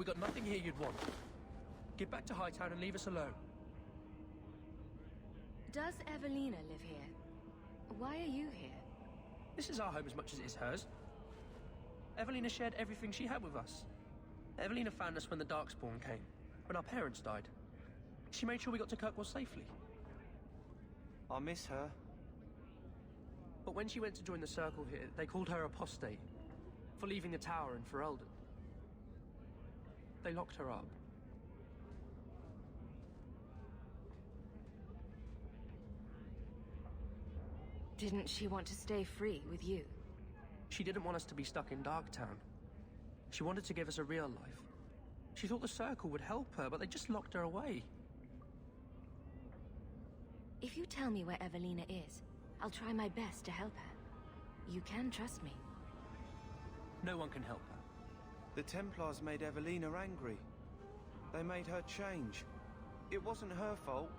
We got nothing here you'd want. Get back to Hightown and leave us alone. Does Evelina live here? Why are you here? This is our home as much as it is hers. Evelina shared everything she had with us. Evelina found us when the Darkspawn came, when our parents died. She made sure we got to Kirkwall safely. I miss her. But when she went to join the Circle here, they called her apostate for leaving the tower in Ferelden. They locked her up. Didn't she want to stay free with you? She didn't want us to be stuck in Darktown. She wanted to give us a real life. She thought the Circle would help her, but they just locked her away. If you tell me where Evelina is, I'll try my best to help her. You can trust me. No one can help her. The Templars made Evelina angry. They made her change. It wasn't her fault.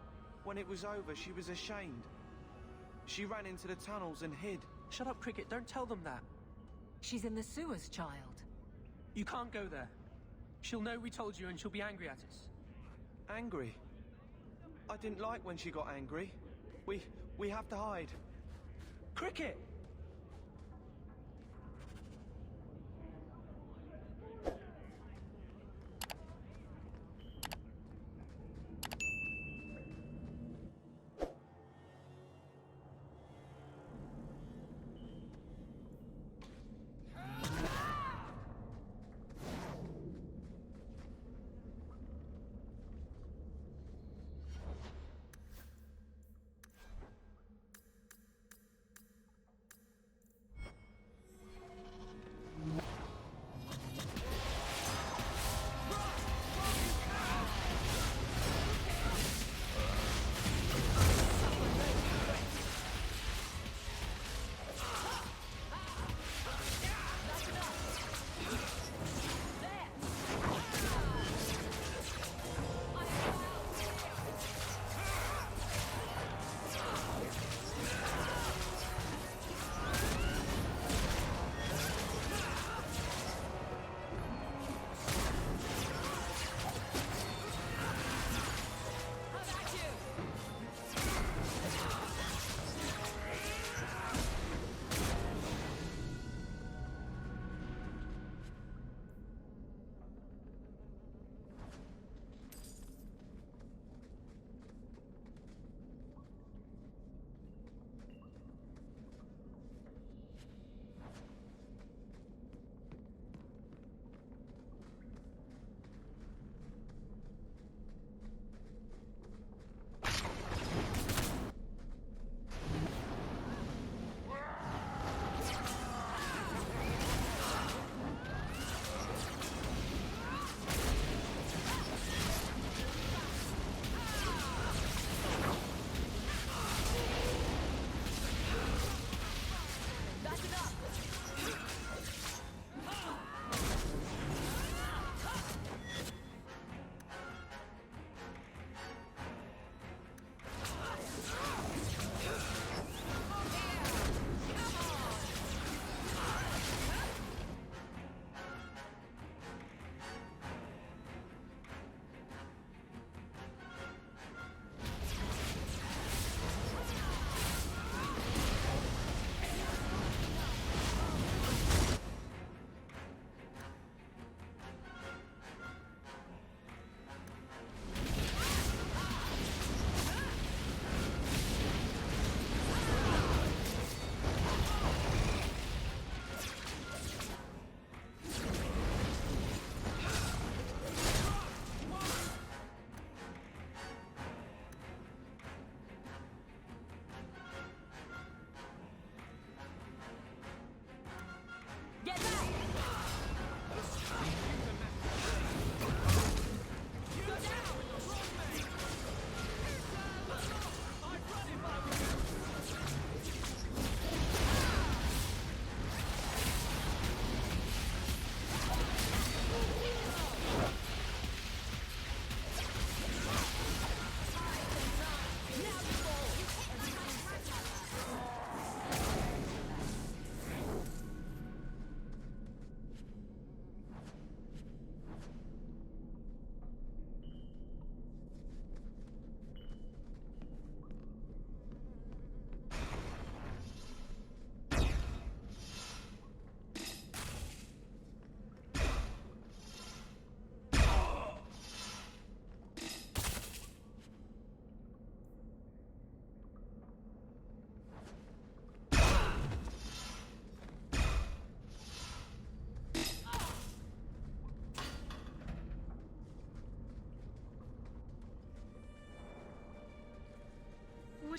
When it was over, she was ashamed. She ran into the tunnels and hid. Shut up, Cricket. Don't tell them that. She's in the sewers, child. You can't go there. She'll know we told you and she'll be angry at us. Angry? I didn't like when she got angry. We have to hide. Cricket!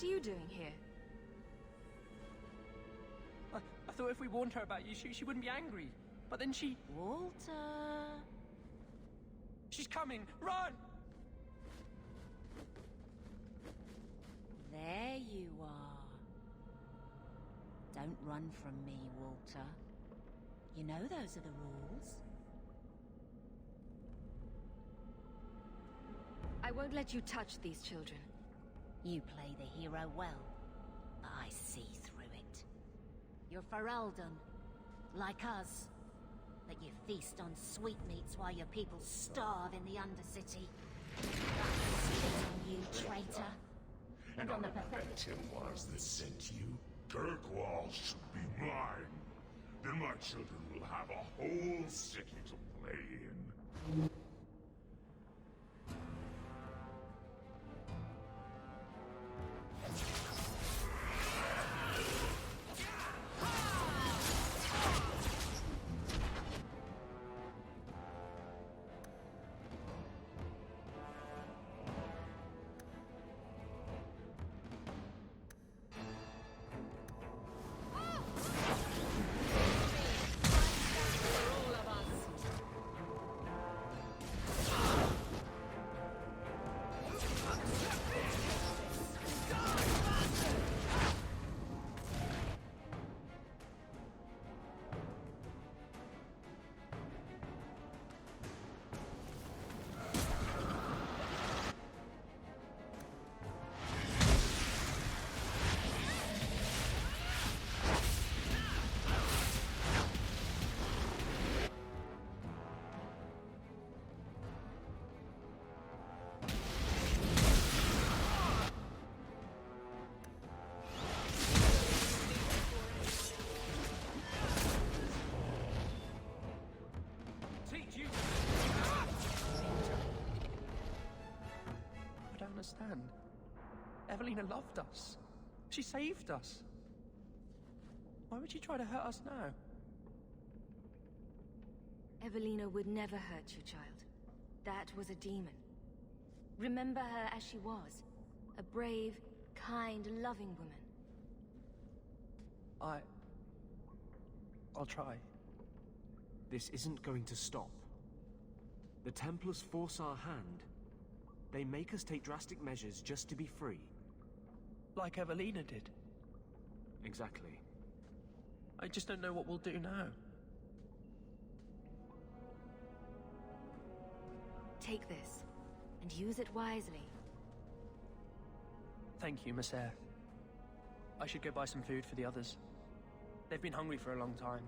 What are you doing here? I thought if we warned her about you, she wouldn't be angry. But then she... Walter... She's coming! Run! There you are. Don't run from me, Walter. You know those are the rules. I won't let you touch these children. You play the hero well, but I see through it. You're Ferelden, like us. That you feast on sweetmeats while your people starve in the Undercity. I spit on you, traitor. And on the pathetic it was that sent you. Kirkwall should be mine. Then my children will have a whole city to play in. Understand. Evelina loved us. She saved us. Why would she try to hurt us now? Evelina would never hurt you, child. That was a demon. Remember her as she was. A brave, kind, loving woman. I'll try. This isn't going to stop. The Templars force our hand. They make us take drastic measures just to be free. Like Evelina did. Exactly. I just don't know what we'll do now. Take this, and use it wisely. Thank you, Miss Eyre. I should go buy some food for the others. They've been hungry for a long time.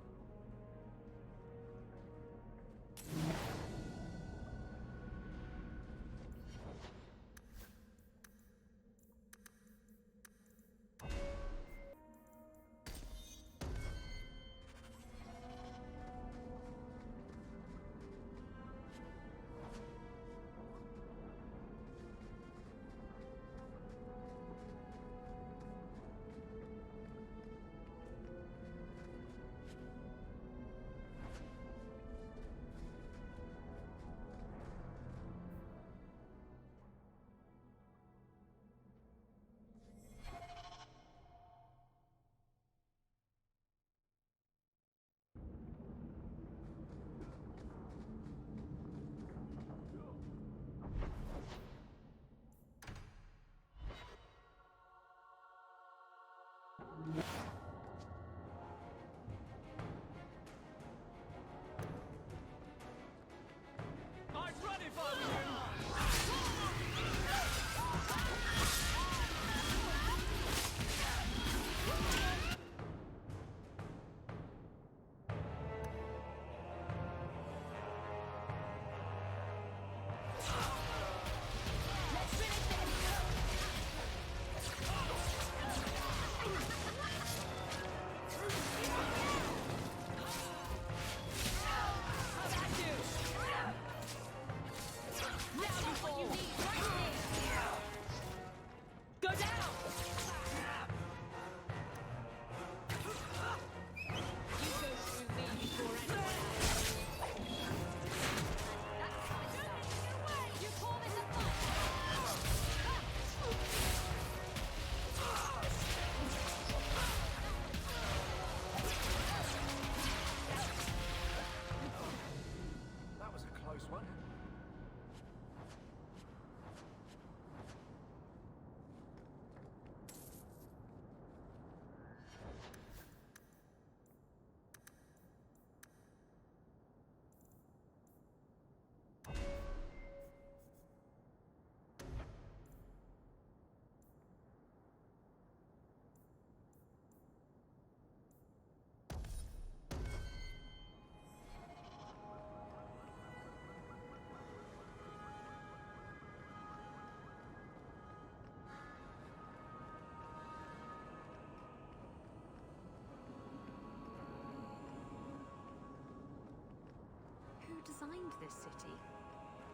designed this city?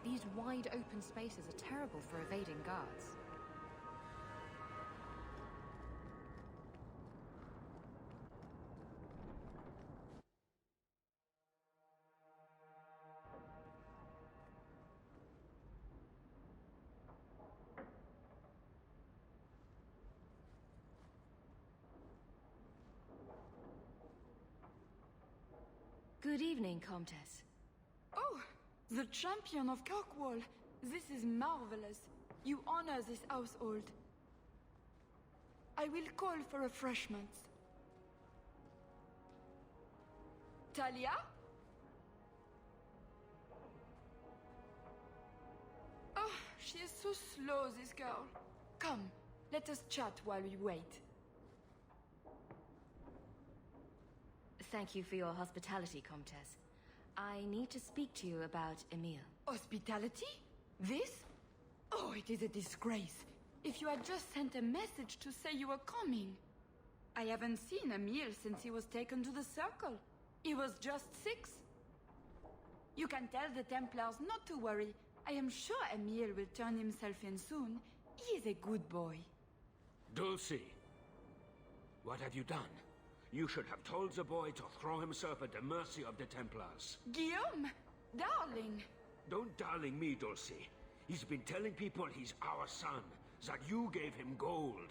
These wide open spaces are terrible for evading guards. Good evening, Comtesse. Oh, the champion of Kirkwall. This is marvelous. You honor this household. I will call for refreshments. Talia? Oh, she is so slow, this girl. Come, let us chat while we wait. Thank you for your hospitality, Comtesse. I need to speak to you about Emile. Hospitality? This? Oh, it is a disgrace. If you had just sent a message to say you were coming. I haven't seen Emile since he was taken to the Circle. He was just 6. You can tell the Templars not to worry. I am sure Emile will turn himself in soon. He is a good boy. Dulcie, what have you done? You should have told the boy to throw himself at the mercy of the Templars. Guillaume! Darling! Don't darling me, Dulcie. He's been telling people he's our son, that you gave him gold.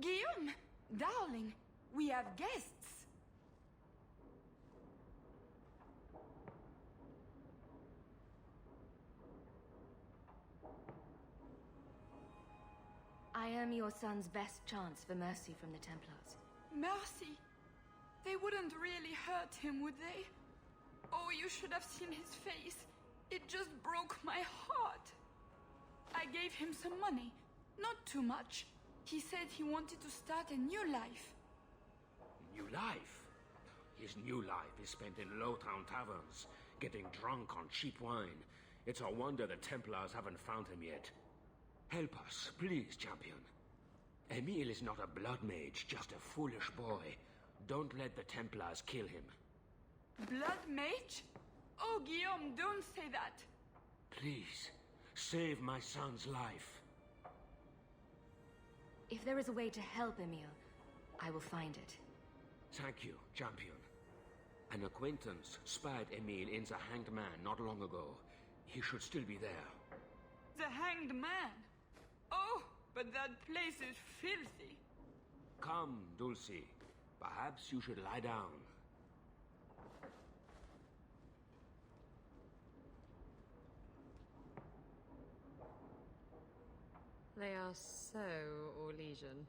Guillaume! Darling! We have guests! I am your son's best chance for mercy from the Templars. Mercy! They wouldn't really hurt him, would they? Oh, you should have seen his face. It just broke my heart. I gave him some money. Not too much. He said he wanted to start a new life. New life? His new life is spent in low-town taverns, getting drunk on cheap wine. It's a wonder the Templars haven't found him yet. Help us, please, champion. Emile is not a blood mage, just a foolish boy. Don't let the Templars kill him. Blood mage? Oh, Guillaume, don't say that. Please, save my son's life. If there is a way to help Emile, I will find it. Thank you, champion. An acquaintance spied Emile in the Hanged Man not long ago. He should still be there. The Hanged Man? Oh, but that place is filthy. Come, Dulcie. Perhaps you should lie down. They are so Orlesian.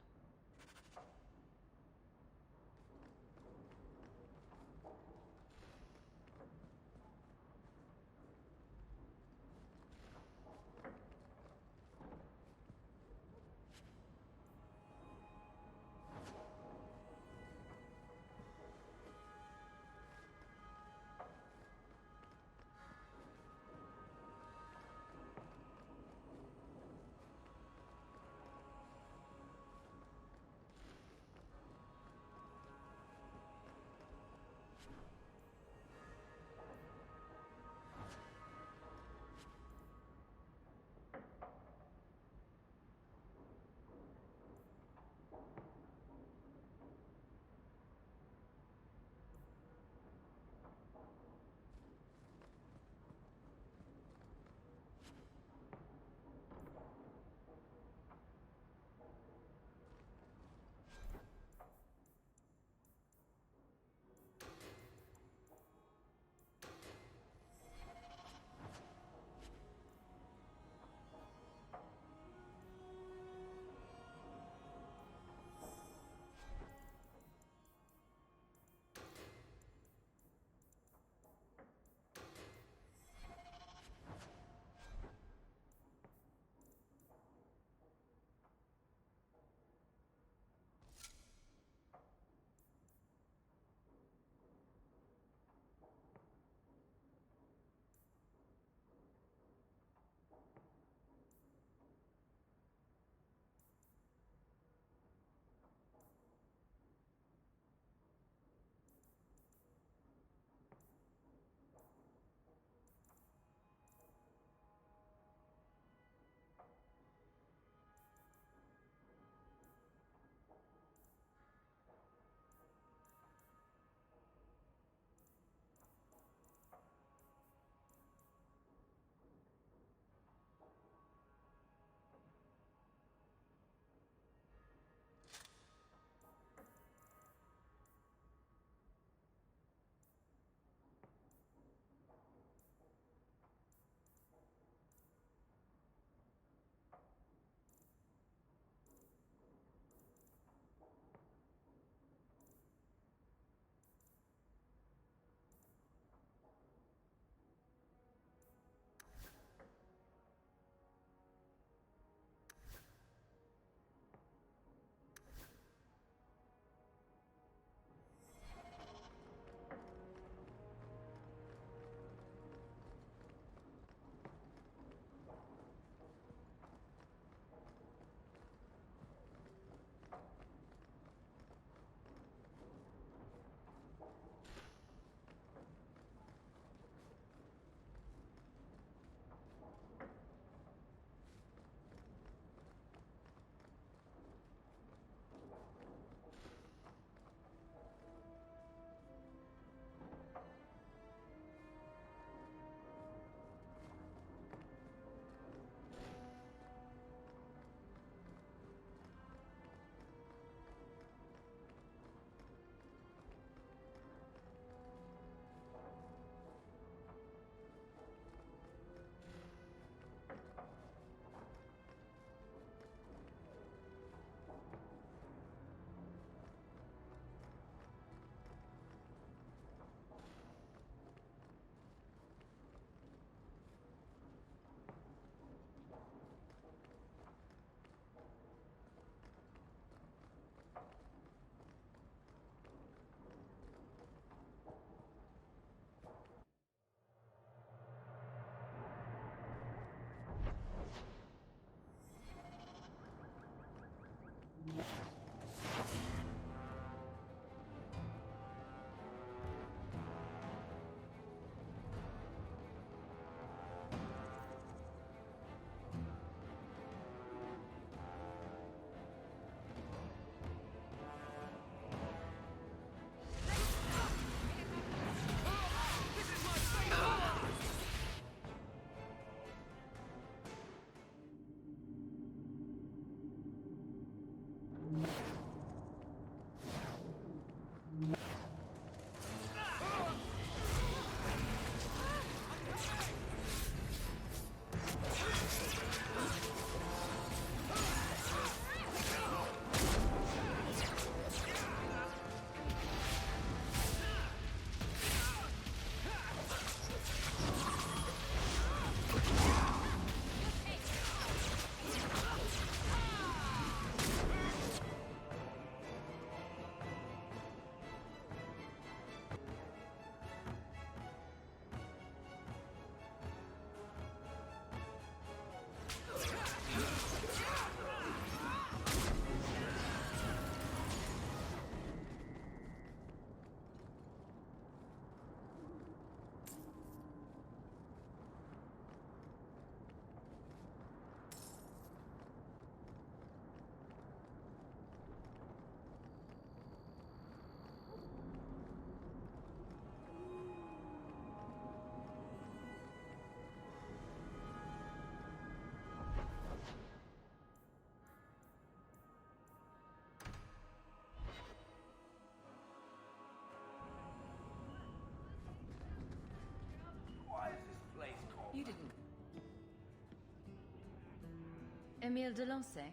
Emile de Lancey?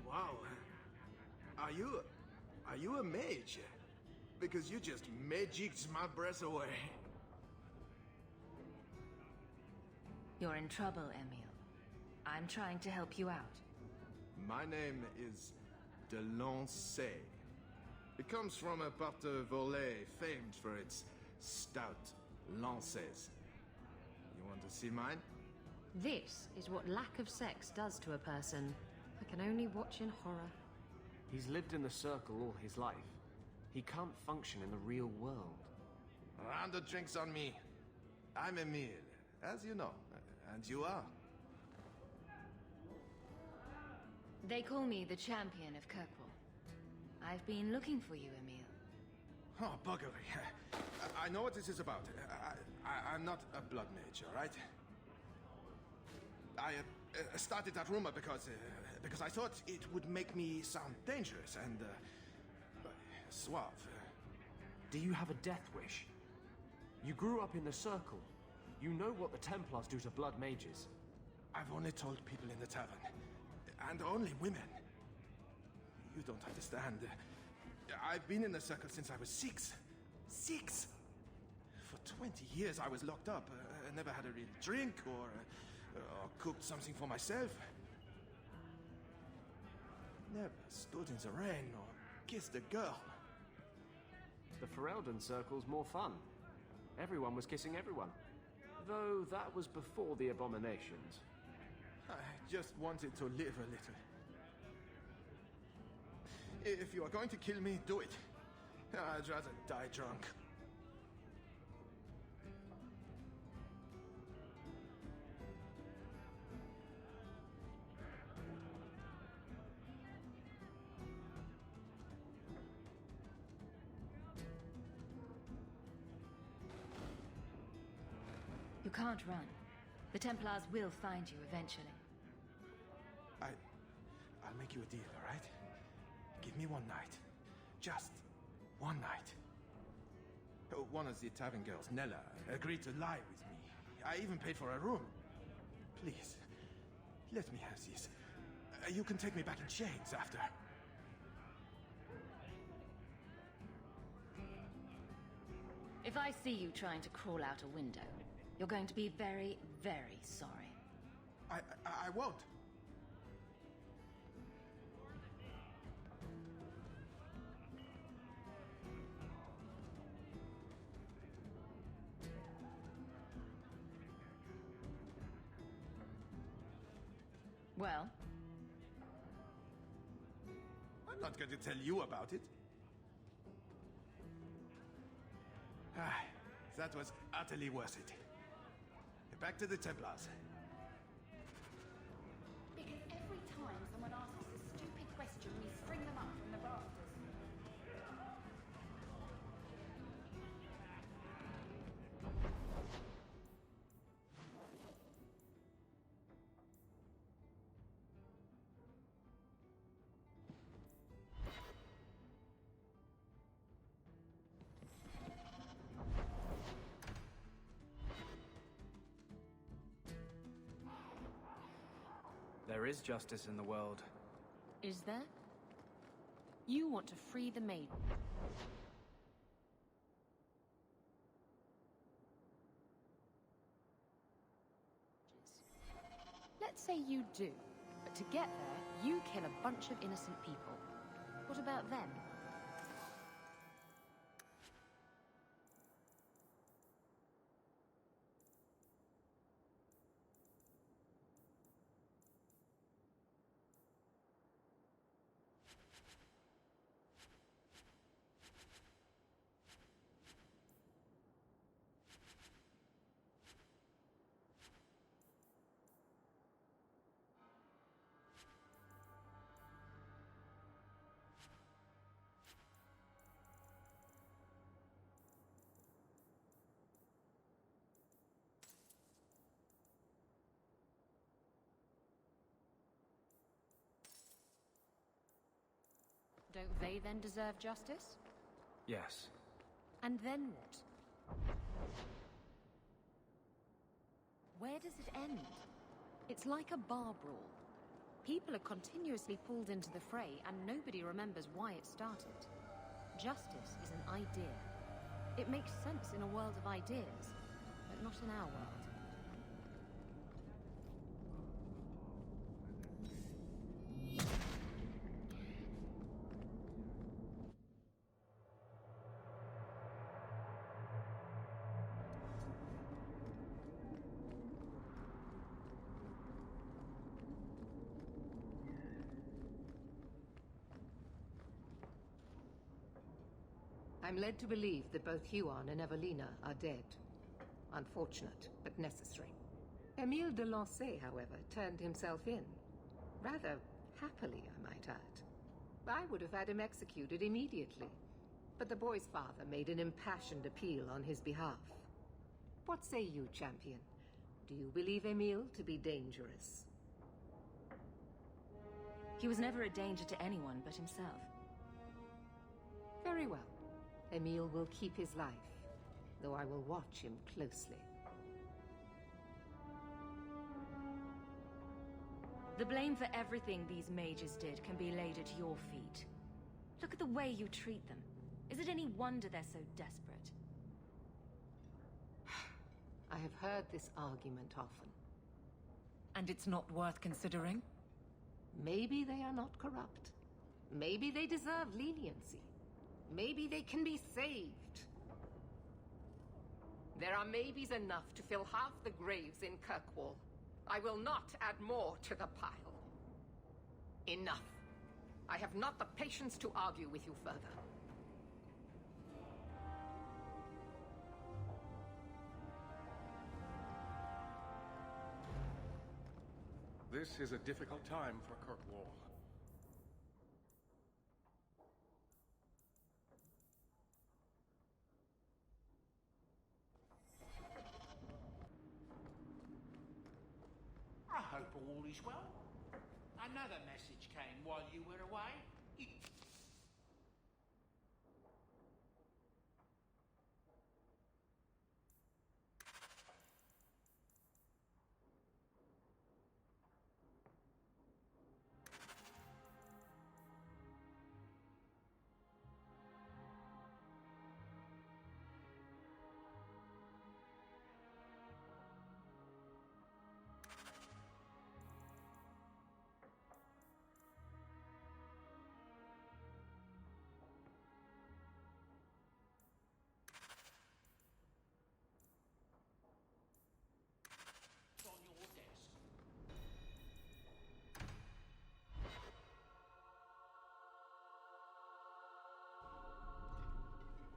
Wow. Are you a mage? Because you just magicked my breath away. You're in trouble, Emile. I'm trying to help you out. My name is de Lancey. It comes from a part of Volée famed for its stout lances. You want to see mine? This is what lack of sex does to a person. I can only watch in horror. He's lived in the circle all his life. He can't function in the real world. A round of drinks on me. I'm Emile, as you know. And you are? They call me the champion of Kirkwall. I've been looking for you, Emile. Oh, buggery. I know what this is about. I'm not a blood mage, all right? I started that rumor because I thought it would make me sound dangerous and suave. Do you have a death wish? You grew up in the circle. You know what the Templars do to blood mages. I've only told people in the tavern. And only women. You don't understand. I've been in the circle since I was 6. 6! For 20 years I was locked up. I never had a real drink or cooked something for myself. Never stood in the rain or kissed a girl. The Ferelden circle's more fun. Everyone was kissing everyone. Though that was before the abominations. I just wanted to live a little. If you are going to kill me, do it. I'd rather die drunk. You can't run. The Templars will find you eventually. I'll make you a deal, all right? Give me one night. Just one night. One of the tavern girls, Nella, agreed to lie with me. I even paid for a room. Please, let me have this. You can take me back in chains after. If I see you trying to crawl out a window, you're going to be very, very sorry. I won't. Well? I'm not going to tell you about it. That was utterly worth it. Back to the Templars. Because every time someone asks us a stupid question, we string them up from the rafters. There is justice in the world. Is there? You want to free the maiden. Let's say you do, but to get there, you kill a bunch of innocent people. What about them? Don't they then deserve justice? Yes. And then what? where does it end? It's like a bar brawl. People are continuously pulled into the fray, and nobody remembers why it started. Justice is an idea. It makes sense in a world of ideas, but not in our world. I'm led to believe that both Huon and Evelina are dead. Unfortunate, but necessary. Emile de Lancey, however, turned himself in. Rather happily, I might add. I would have had him executed immediately, but the boy's father made an impassioned appeal on his behalf. What say you, champion? Do you believe Emile to be dangerous? He was never a danger to anyone but himself. Very well. Emile will keep his life, though I will watch him closely. The blame for everything these mages did can be laid at your feet. Look at the way you treat them. Is it any wonder they're so desperate? I have heard this argument often. And it's not worth considering? Maybe they are not corrupt. Maybe they deserve leniency. Maybe they can be saved. There are maybes enough to fill half the graves in Kirkwall. I will not add more to the pile. Enough. I have not the patience to argue with you further. This is a difficult time for Kirkwall. I hope all is well. Another message came while you were away. On your desk.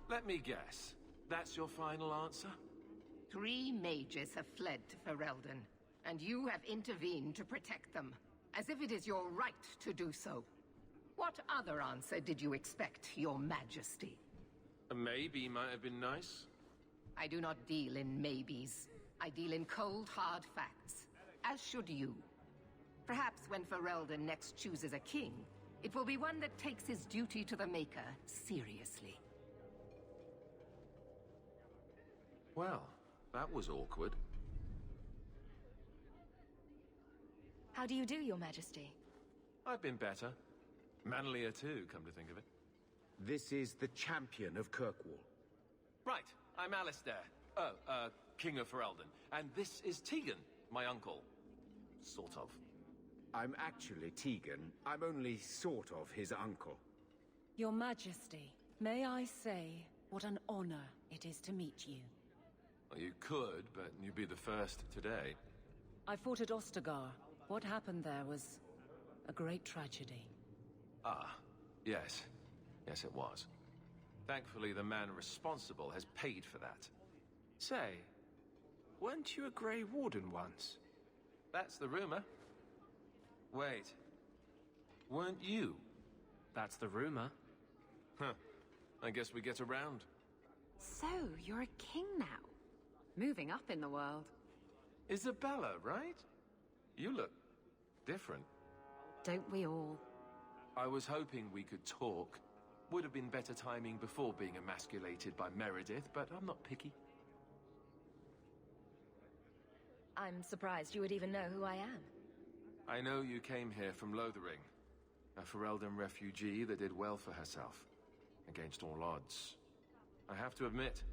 Let me guess. That's your final answer? 3 mages have fled to Ferelden, and you have intervened to protect them, as if it is your right to do so. What other answer did you expect, Your Majesty? A maybe might have been nice. I do not deal in maybes. I deal in cold, hard facts. As should you. Perhaps when Ferelden next chooses a king, it will be one that takes his duty to the Maker seriously. Well, that was awkward. How do you do, Your Majesty? I've been better. Manlier too, come to think of it. This is the champion of Kirkwall. Right, I'm Alistair. King of Ferelden. And this is Tegan, my uncle. Sort of. I'm actually Tegan. I'm only sort of his uncle. Your Majesty, may I say what an honor it is to meet you. Well, you could, but you'd be the first today. I fought at Ostergar. What happened there was a great tragedy. Ah, yes. Yes, it was. Thankfully, the man responsible has paid for that. Say, weren't you a Grey Warden once? That's the rumor. Wait. Weren't you? That's the rumor. Huh. I guess we get around. So, you're a king now. Moving up in the world. Isabella, right? You look different. Don't we all? I was hoping we could talk. Would have been better timing before being emasculated by Meredith, but I'm not picky. I'm surprised you would even know who I am. I know you came here from Lothering, a Ferelden refugee that did well for herself, against all odds. I have to admit,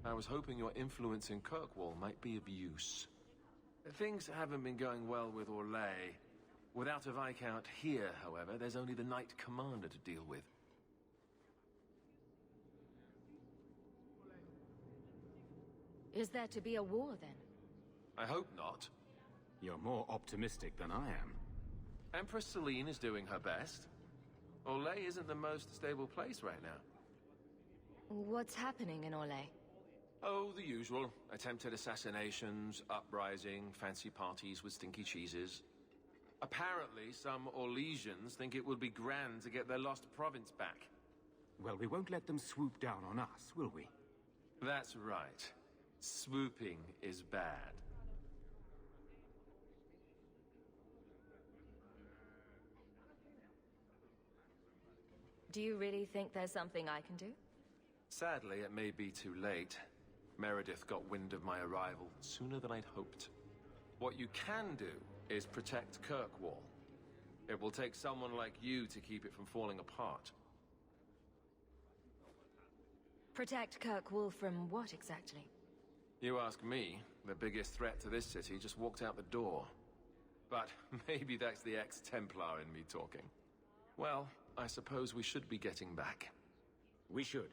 I was hoping your influence in Kirkwall might be of use. Things haven't been going well with Orlais. Without a Viscount here, however, there's only the Knight Commander to deal with. Is there to be a war, then? I hope not. You're more optimistic than I am. Empress Celine is doing her best. Orlais isn't the most stable place right now. What's happening in Orlais? Oh, the usual. Attempted assassinations, uprising, fancy parties with stinky cheeses. Apparently, some Orlesians think it would be grand to get their lost province back. Well, we won't let them swoop down on us, will we? That's right. Swooping is bad. Do you really think there's something I can do? Sadly, it may be too late. Meredith got wind of my arrival sooner than I'd hoped. What you can do is protect Kirkwall. It will take someone like you to keep it from falling apart. Protect Kirkwall from what exactly? You ask me, the biggest threat to this city just walked out the door. But maybe that's the ex-Templar in me talking. Well, I suppose we should be getting back. We should.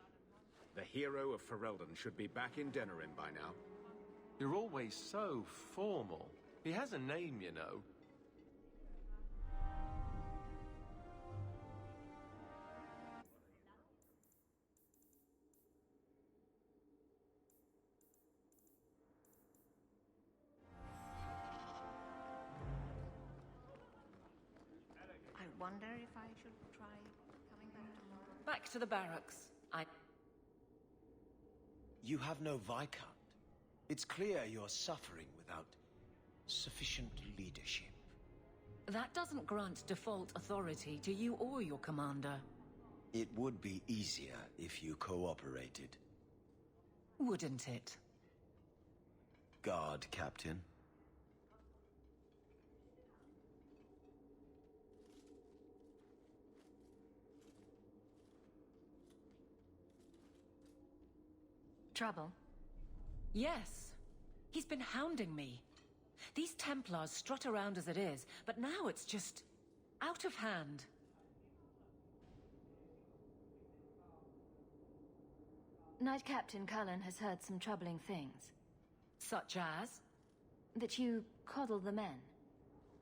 The hero of Ferelden should be back in Denerim by now. You're always so formal. He has a name, you know. I wonder if I should try coming back tomorrow. Back to the barracks. You have no Viscount. It's clear you're suffering without sufficient leadership. That doesn't grant default authority to you or your commander. It would be easier if you cooperated. Wouldn't it? Guard, Captain. Trouble? Yes. He's been hounding me. These Templars strut around as it is, but now it's just out of hand. Knight Captain Cullen has heard some troubling things. Such as? That you coddle the men.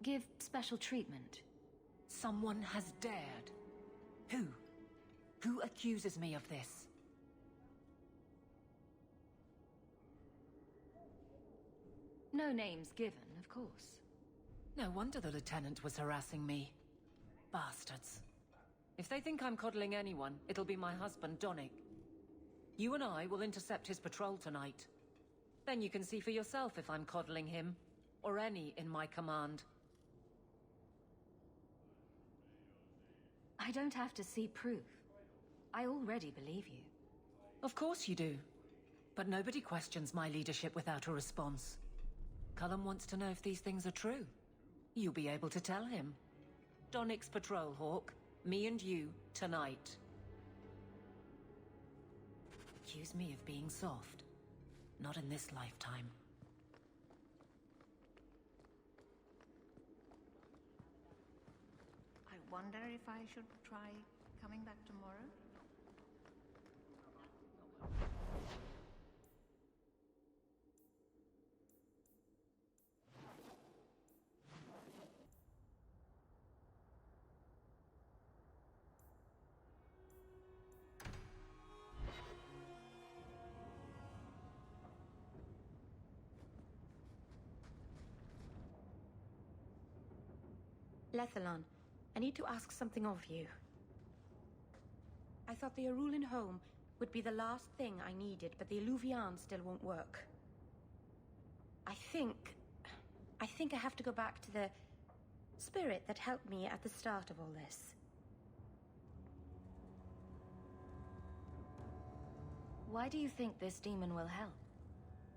Give special treatment. Someone has dared. Who? Who accuses me of this? No names given, of course. No wonder the Lieutenant was harassing me. Bastards. If they think I'm coddling anyone, it'll be my husband, Donnic. You and I will intercept his patrol tonight. Then you can see for yourself if I'm coddling him, or any in my command. I don't have to see proof. I already believe you. Of course you do. But nobody questions my leadership without a response. Cullen wants to know if these things are true. You'll be able to tell him. Donnic's patrol, Hawk. Me and you, tonight. Accuse me of being soft. Not in this lifetime. I wonder if I should try coming back tomorrow? Lethalon, I need to ask something of you. I thought the Arulin home would be the last thing I needed, but the Illuvian still won't work. I think I have to go back to the spirit that helped me at the start of all this. Why do you think this demon will help?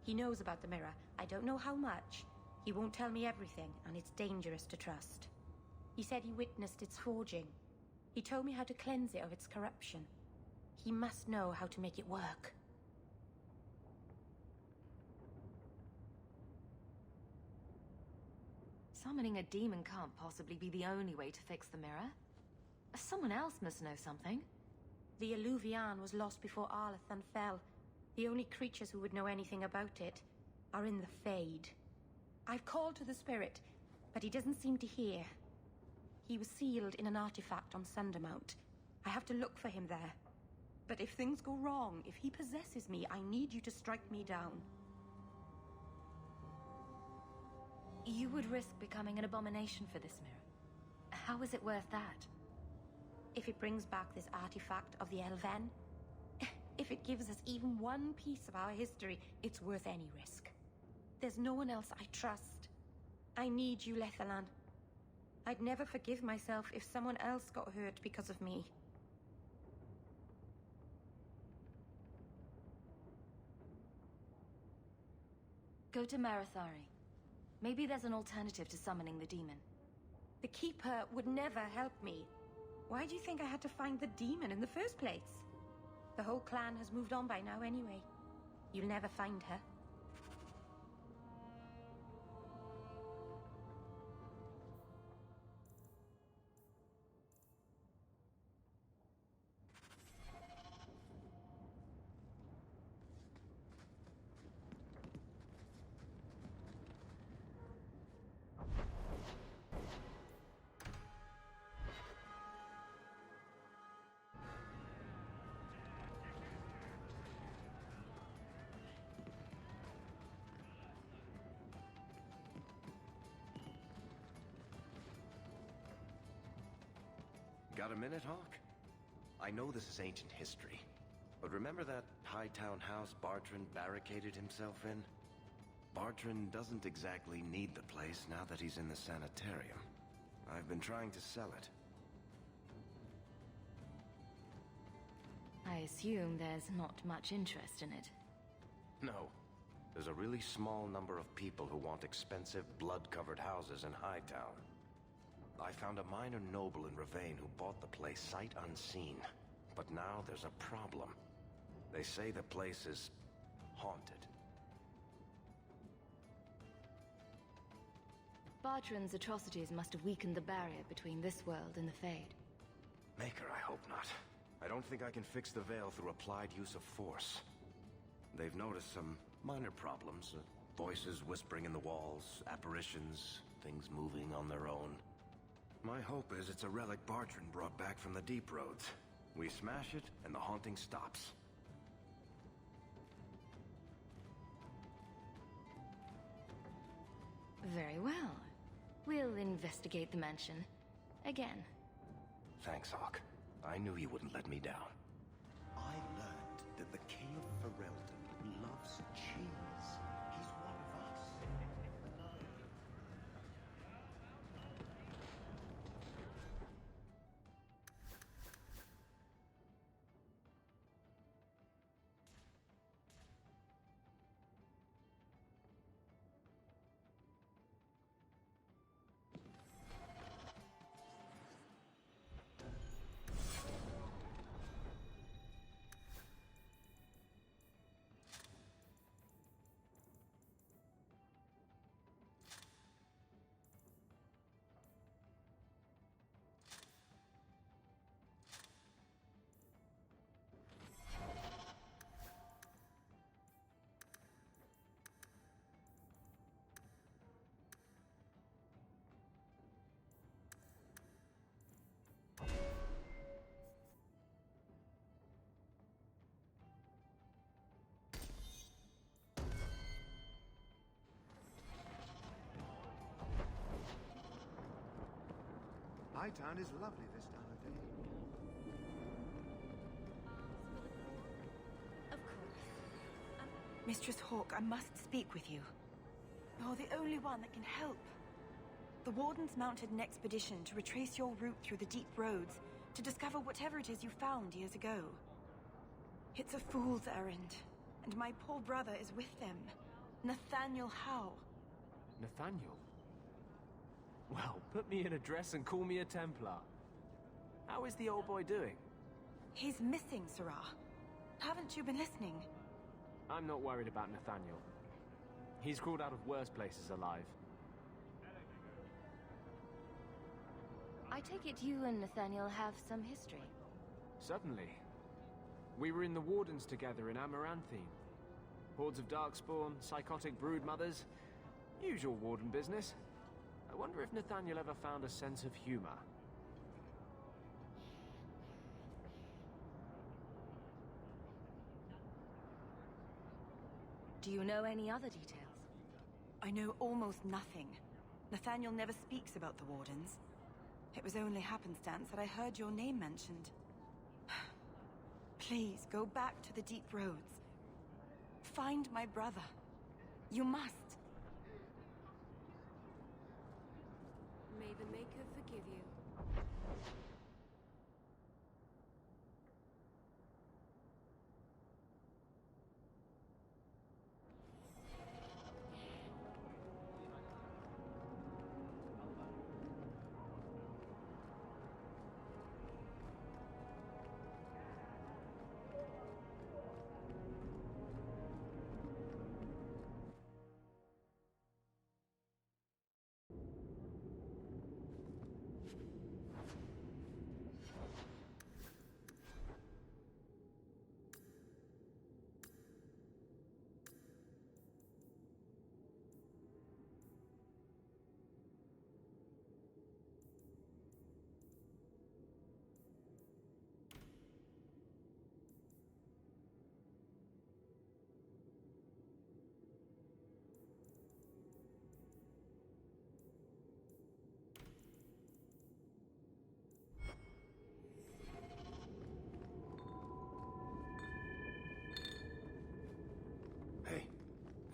He knows about the mirror. I don't know how much. He won't tell me everything, and it's dangerous to trust. He said he witnessed its forging. He told me how to cleanse it of its corruption. He must know how to make it work. Summoning a demon can't possibly be the only way to fix the mirror. Someone else must know something. The Alluvian was lost before Arlathan fell. The only creatures who would know anything about it are in the Fade. I've called to the spirit, but he doesn't seem to hear. He was sealed in an artifact on Sundermount. I have to look for him there. But if things go wrong, if he possesses me, I need you to strike me down. You would risk becoming an abomination for this mirror. How is it worth that? If it brings back this artifact of the Elven, if it gives us even one piece of our history, it's worth any risk. There's no one else I trust. I need you, Lethalan. I'd never forgive myself if someone else got hurt because of me. Go to Marathari. Maybe there's an alternative to summoning the demon. The Keeper would never help me. Why do you think I had to find the demon in the first place? The whole clan has moved on by now anyway. You'll never find her. Got a minute, Hawk? I know this is ancient history, but remember that Hightown house Bartrand barricaded himself in? Bartrand doesn't exactly need the place now that he's in the sanitarium. I've been trying to sell it. I assume there's not much interest in it. No. There's a really small number of people who want expensive, blood-covered houses in Hightown. I found a minor noble in Ravane who bought the place sight unseen. But now there's a problem. They say the place is haunted. Bartrand's atrocities must have weakened the barrier between this world and the Fade. Maker, I hope not. I don't think I can fix the veil through applied use of force. They've noticed some minor problems. Voices whispering in the walls, apparitions, things moving on their own. My hope is it's a relic Bartrand brought back from the Deep Roads. We smash it, and the haunting stops. Very well. We'll investigate the mansion. Again. Thanks, Hawk. I knew you wouldn't let me down. I learned that the King of Ferelden loves cheese. He's one of us. Hightown is lovely this time of day. Of course. Mistress Hawke, I must speak with you. You're the only one that can help. The Wardens mounted an expedition to retrace your route through the deep roads to discover whatever it is you found years ago. It's a fool's errand, and my poor brother is with them, Nathaniel Howe. Nathaniel? Well, put me in a dress and call me a Templar. How is the old boy doing? He's missing, Sirrah. Haven't you been listening? I'm not worried about Nathaniel. He's crawled out of worse places alive. I take it you and Nathaniel have some history. Certainly. We were in the Wardens together in Amaranthine. Hordes of Darkspawn, psychotic broodmothers. Usual Warden business. I wonder if Nathaniel ever found a sense of humor. Do you know any other details? I know almost nothing. Nathaniel never speaks about the Wardens. It was only happenstance that I heard your name mentioned. Please, go back to the deep roads. Find my brother. You must. May the Maker forgive you.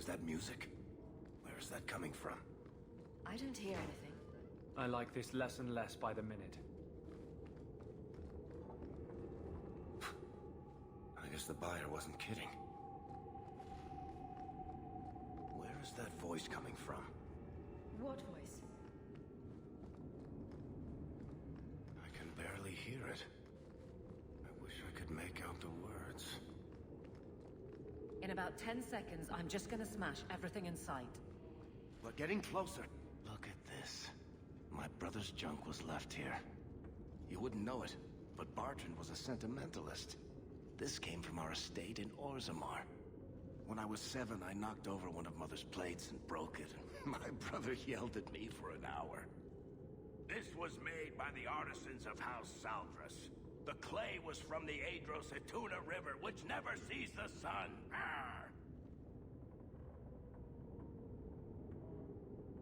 That music? Where is that coming from? I don't hear anything. I like this less and less by the minute. I guess the buyer wasn't kidding. Where is that voice coming from? What voice? I can barely hear it. I wish I could make out the words. In about 10 seconds, I'm just gonna smash everything in sight. We're getting closer. Look at this. My brother's junk was left here. You wouldn't know it, but Bartrand was a sentimentalist. This came from our estate in Orzammar. When I was 7, I knocked over one of Mother's plates and broke it. My brother yelled at me for an hour. This was made by the artisans of House Saldras. The clay was from the Adro-Setuna River, which never sees the sun. Arr!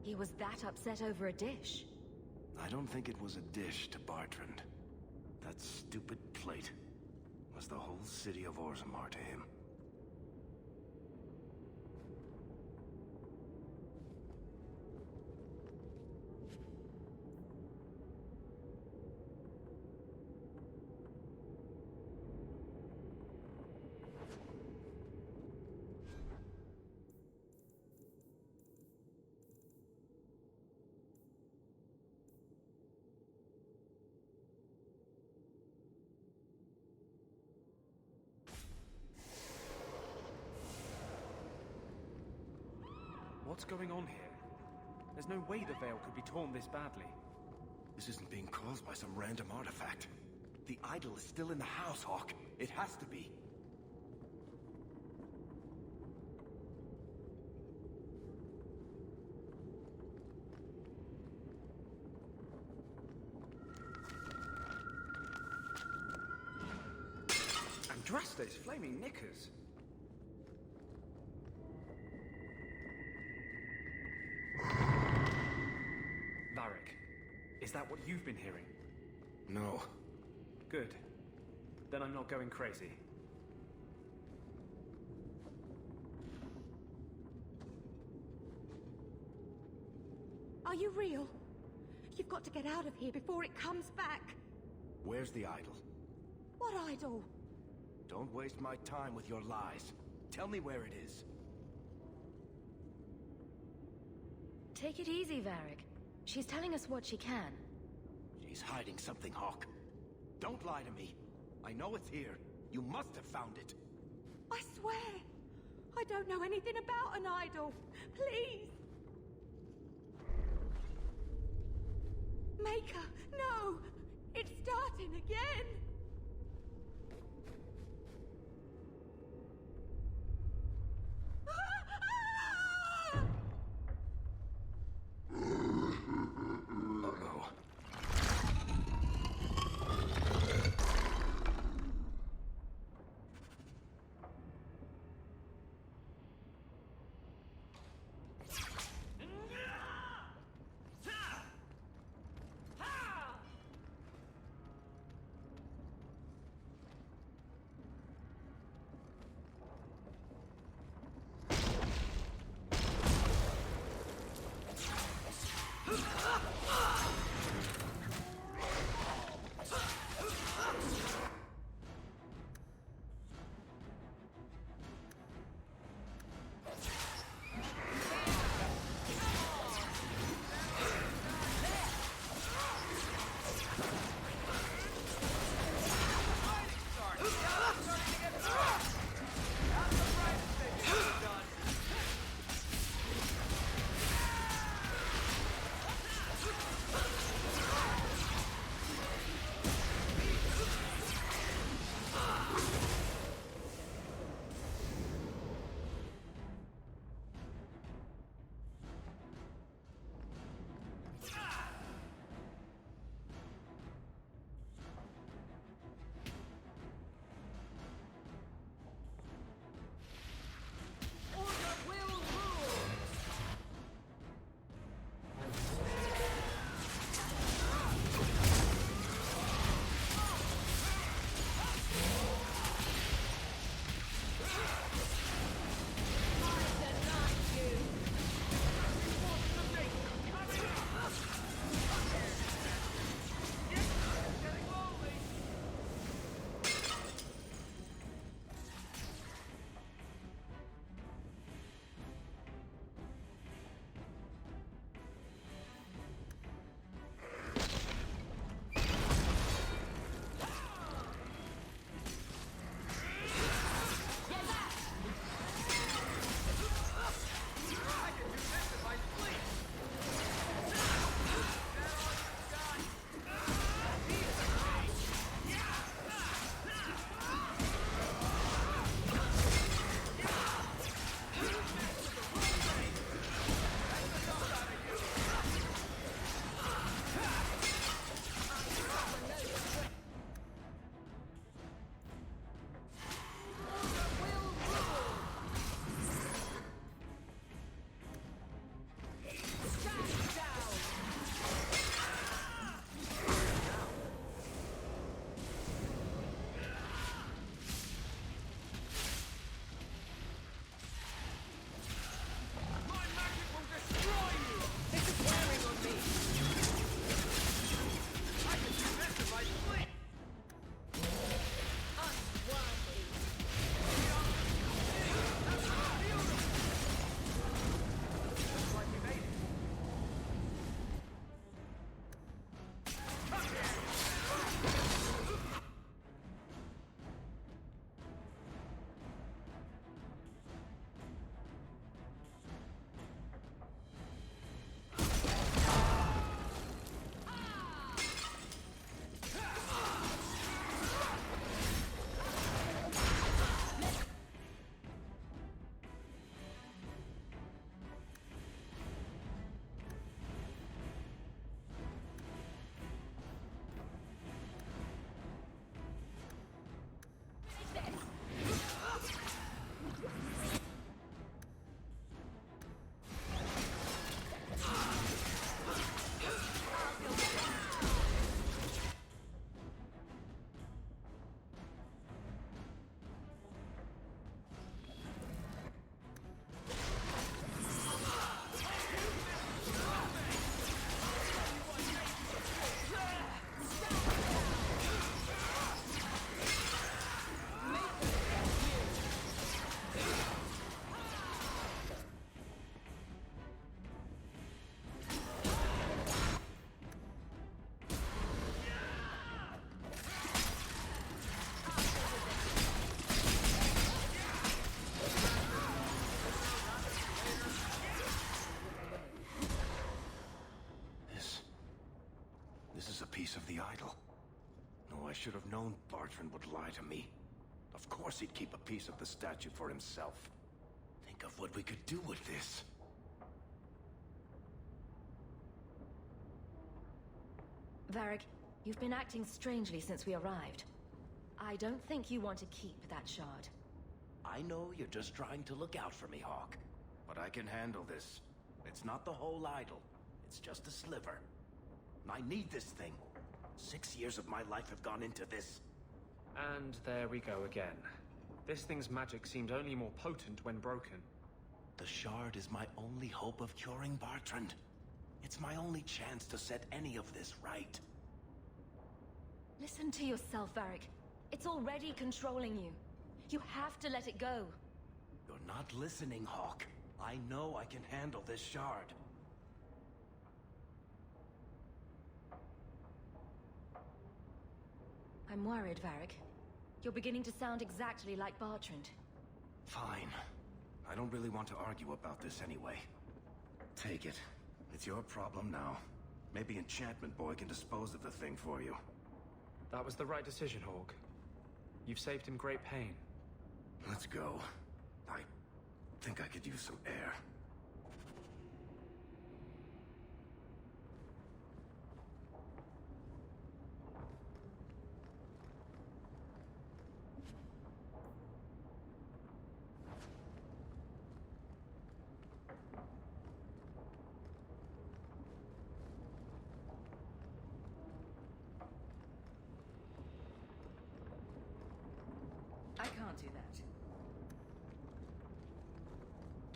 He was that upset over a dish. I don't think it was a dish to Bartrand. That stupid plate was the whole city of Orzammar to him. What's going on here? There's no way the veil could be torn this badly. This isn't being caused by some random artifact. The idol is still in the house, Hawk. It has to be. Andraste's flaming knickers. Varric, is that what you've been hearing? No. Good. Then I'm not going crazy. Are you real? You've got to get out of here before it comes back. Where's the idol? What idol? Don't waste my time with your lies. Tell me where it is. Take it easy, Varric. She's telling us what she can. She's hiding something, Hawk. Don't lie to me. I know it's here. You must have found it. I swear, I don't know anything about an idol. Please! Maker, no! It's starting again! Uh-oh. should have known Bartrand would lie to me. Of course he'd keep a piece of the statue for himself. Think of what we could do with this. Varric, you've been acting strangely since we arrived. I don't think you want to keep that shard. I know you're just trying to look out for me, Hawk. But I can handle this. It's not the whole idol. It's just a sliver. I need this thing. 6 years of my life have gone into this. And there we go again. This thing's magic seemed only more potent when broken. The shard is my only hope of curing Bartrand. It's my only chance to set any of this right. Listen to yourself, Varric. It's already controlling you. You have to let it go. You're not listening, Hawk. I know I can handle this shard. I'm worried, Varric. You're beginning to sound exactly like Bartrand. Fine. I don't really want to argue about this anyway. Take it. It's your problem now. Maybe Enchantment Boy can dispose of the thing for you. That was the right decision, Hawk. You've saved him great pain. Let's go. I think I could use some air. I can't do that.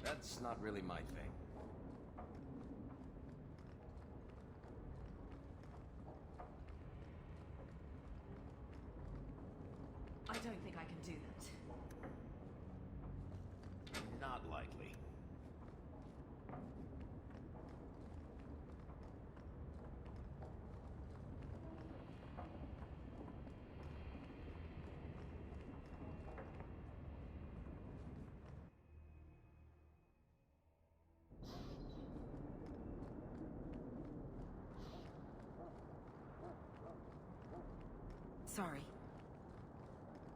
That's not really my thing. I don't think I can do that. Not likely. Sorry.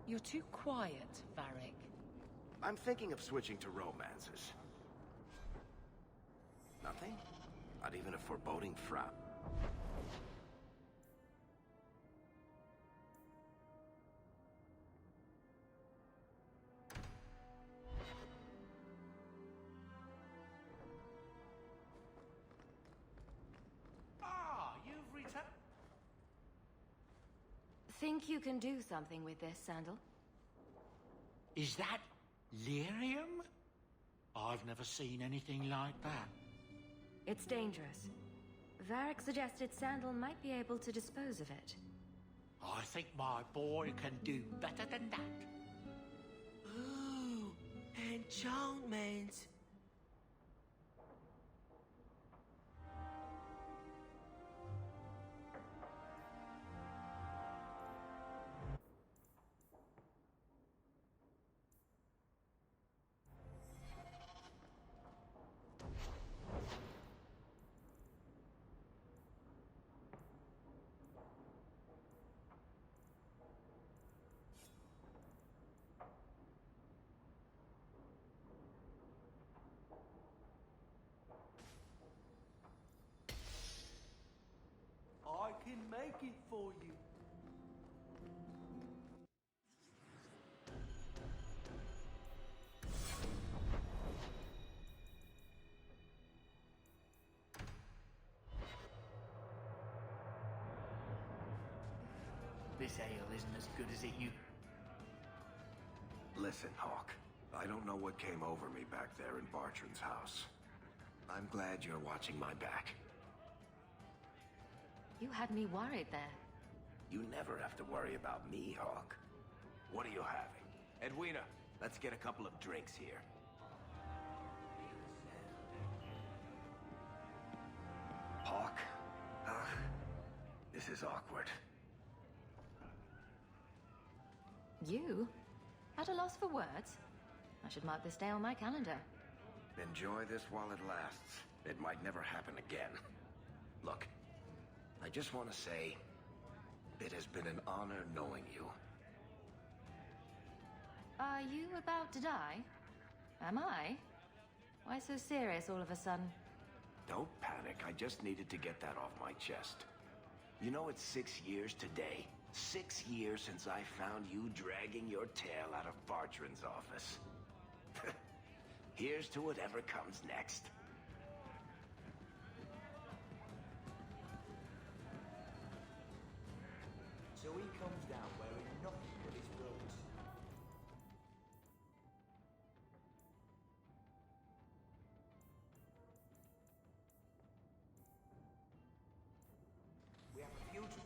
You're too quiet, Varric. I'm thinking of switching to romances. Nothing? Not even a foreboding frown. Ah, you've returned. Think you can do something with this, Sandal? Is that lyrium? I've never seen anything like that. It's dangerous. Varric suggested Sandal might be able to dispose of it. I think my boy can do better than that. Ooh, enchantment. I can make it for you. This ale isn't as good as it used. Listen, Hawk. I don't know what came over me back there in Bartrand's house. I'm glad you're watching my back. You had me worried there. You never have to worry about me, Hawk. What are you having? Edwina, let's get a couple of drinks here. Hawk? This is awkward. You? At a loss for words? I should mark this day on my calendar. Enjoy this while it lasts. It might never happen again. Look, I just want to say, It has been an honor knowing you. Are you about to die? Am I? Why so serious all of a sudden? Don't panic. I just needed to get that off my chest. You know, it's 6 years today. 6 years since I found you dragging your tail out of Bartran's office. Here's to whatever comes next. So he comes down wearing nothing but his robes. We have a fugitive.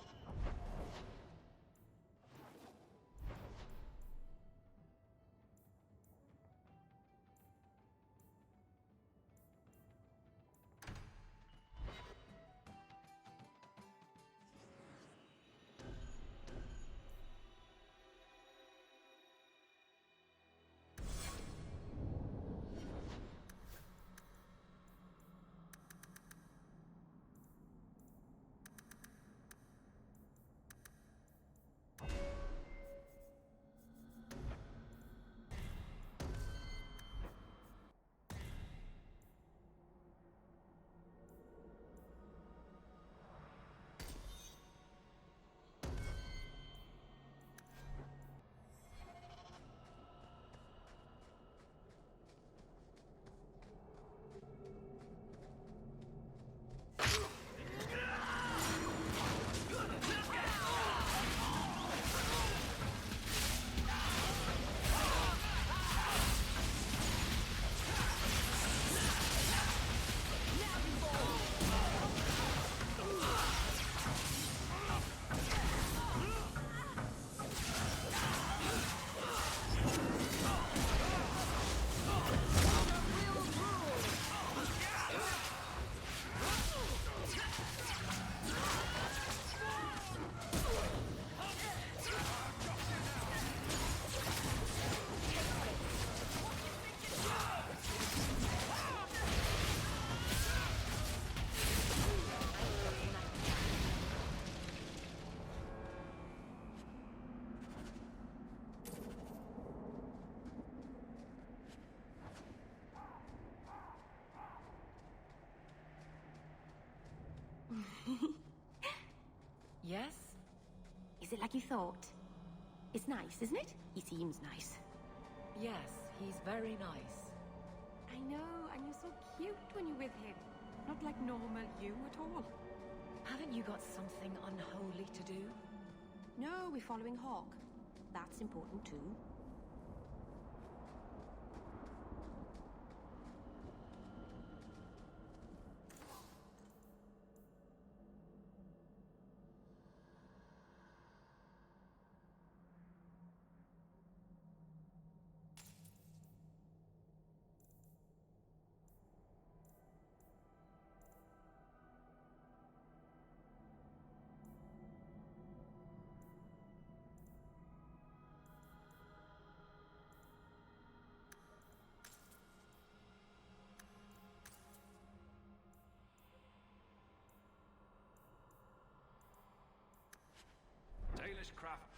Yes? Is it like you thought? It's nice, isn't it? He seems nice. Yes, he's very nice. I know, and you're so cute when you're with him. Not like normal you at all. Haven't you got something unholy to do? No, we're following Hawk. That's important too. Dalish craft.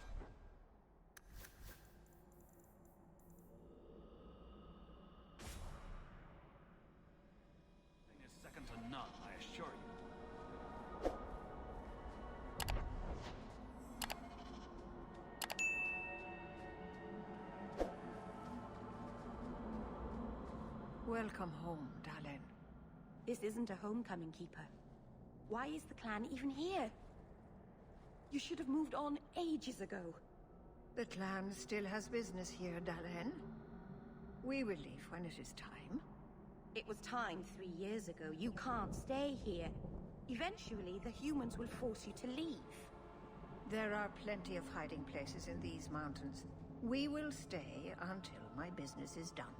Thing is second to none, I assure you. Welcome home, Dalen. This isn't a homecoming, Keeper. Why is the clan even here? You should have moved on ages ago. The clan still has business here, Dalen. We will leave when it is time. It was time 3 years ago. You can't stay here. Eventually, the humans will force you to leave. There are plenty of hiding places in these mountains. We will stay until my business is done.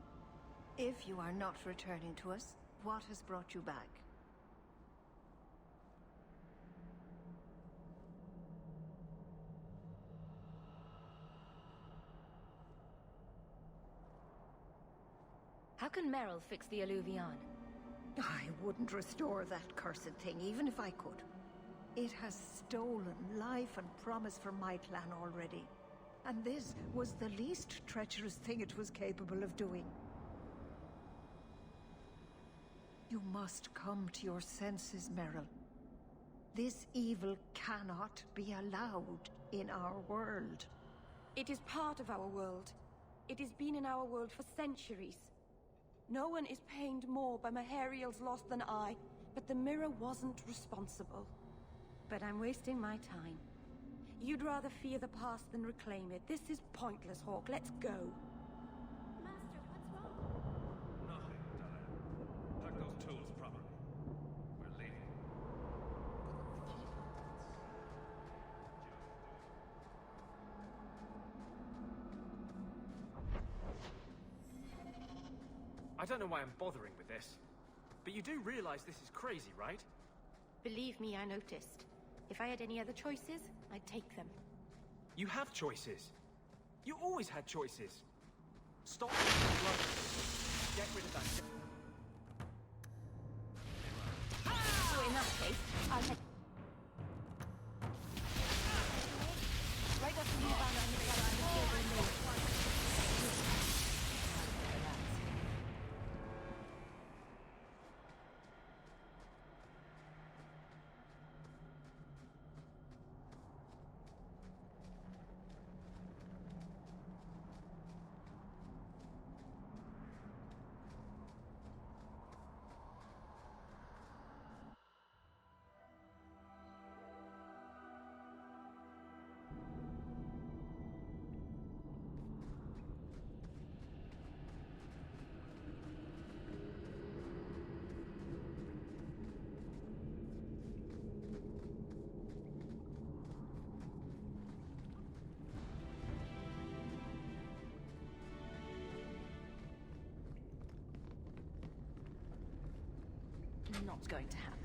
If you are not returning to us, what has brought you back? How can Merrill fix the Alluvion? I wouldn't restore that cursed thing, even if I could. It has stolen life and promise from my clan already. And this was the least treacherous thing it was capable of doing. You must come to your senses, Merrill. This evil cannot be allowed in our world. It is part of our world. It has been in our world for centuries. No one is pained more by Mahariel's loss than I, but the mirror wasn't responsible. But I'm wasting my time. You'd rather fear the past than reclaim it. This is pointless, Hawk. Let's go. Master, what's wrong? Nothing, darling. Pack those tools properly. We're leaving. I don't know why I'm bothering with this, but you do realize this is crazy, right? Believe me, I noticed. If I had any other choices, I'd take them. You have choices. You always had choices. Stop being blood. Get rid of that. So in that case, I'll head... Right up to you, Banner, and the other, and the children know. Not going to happen.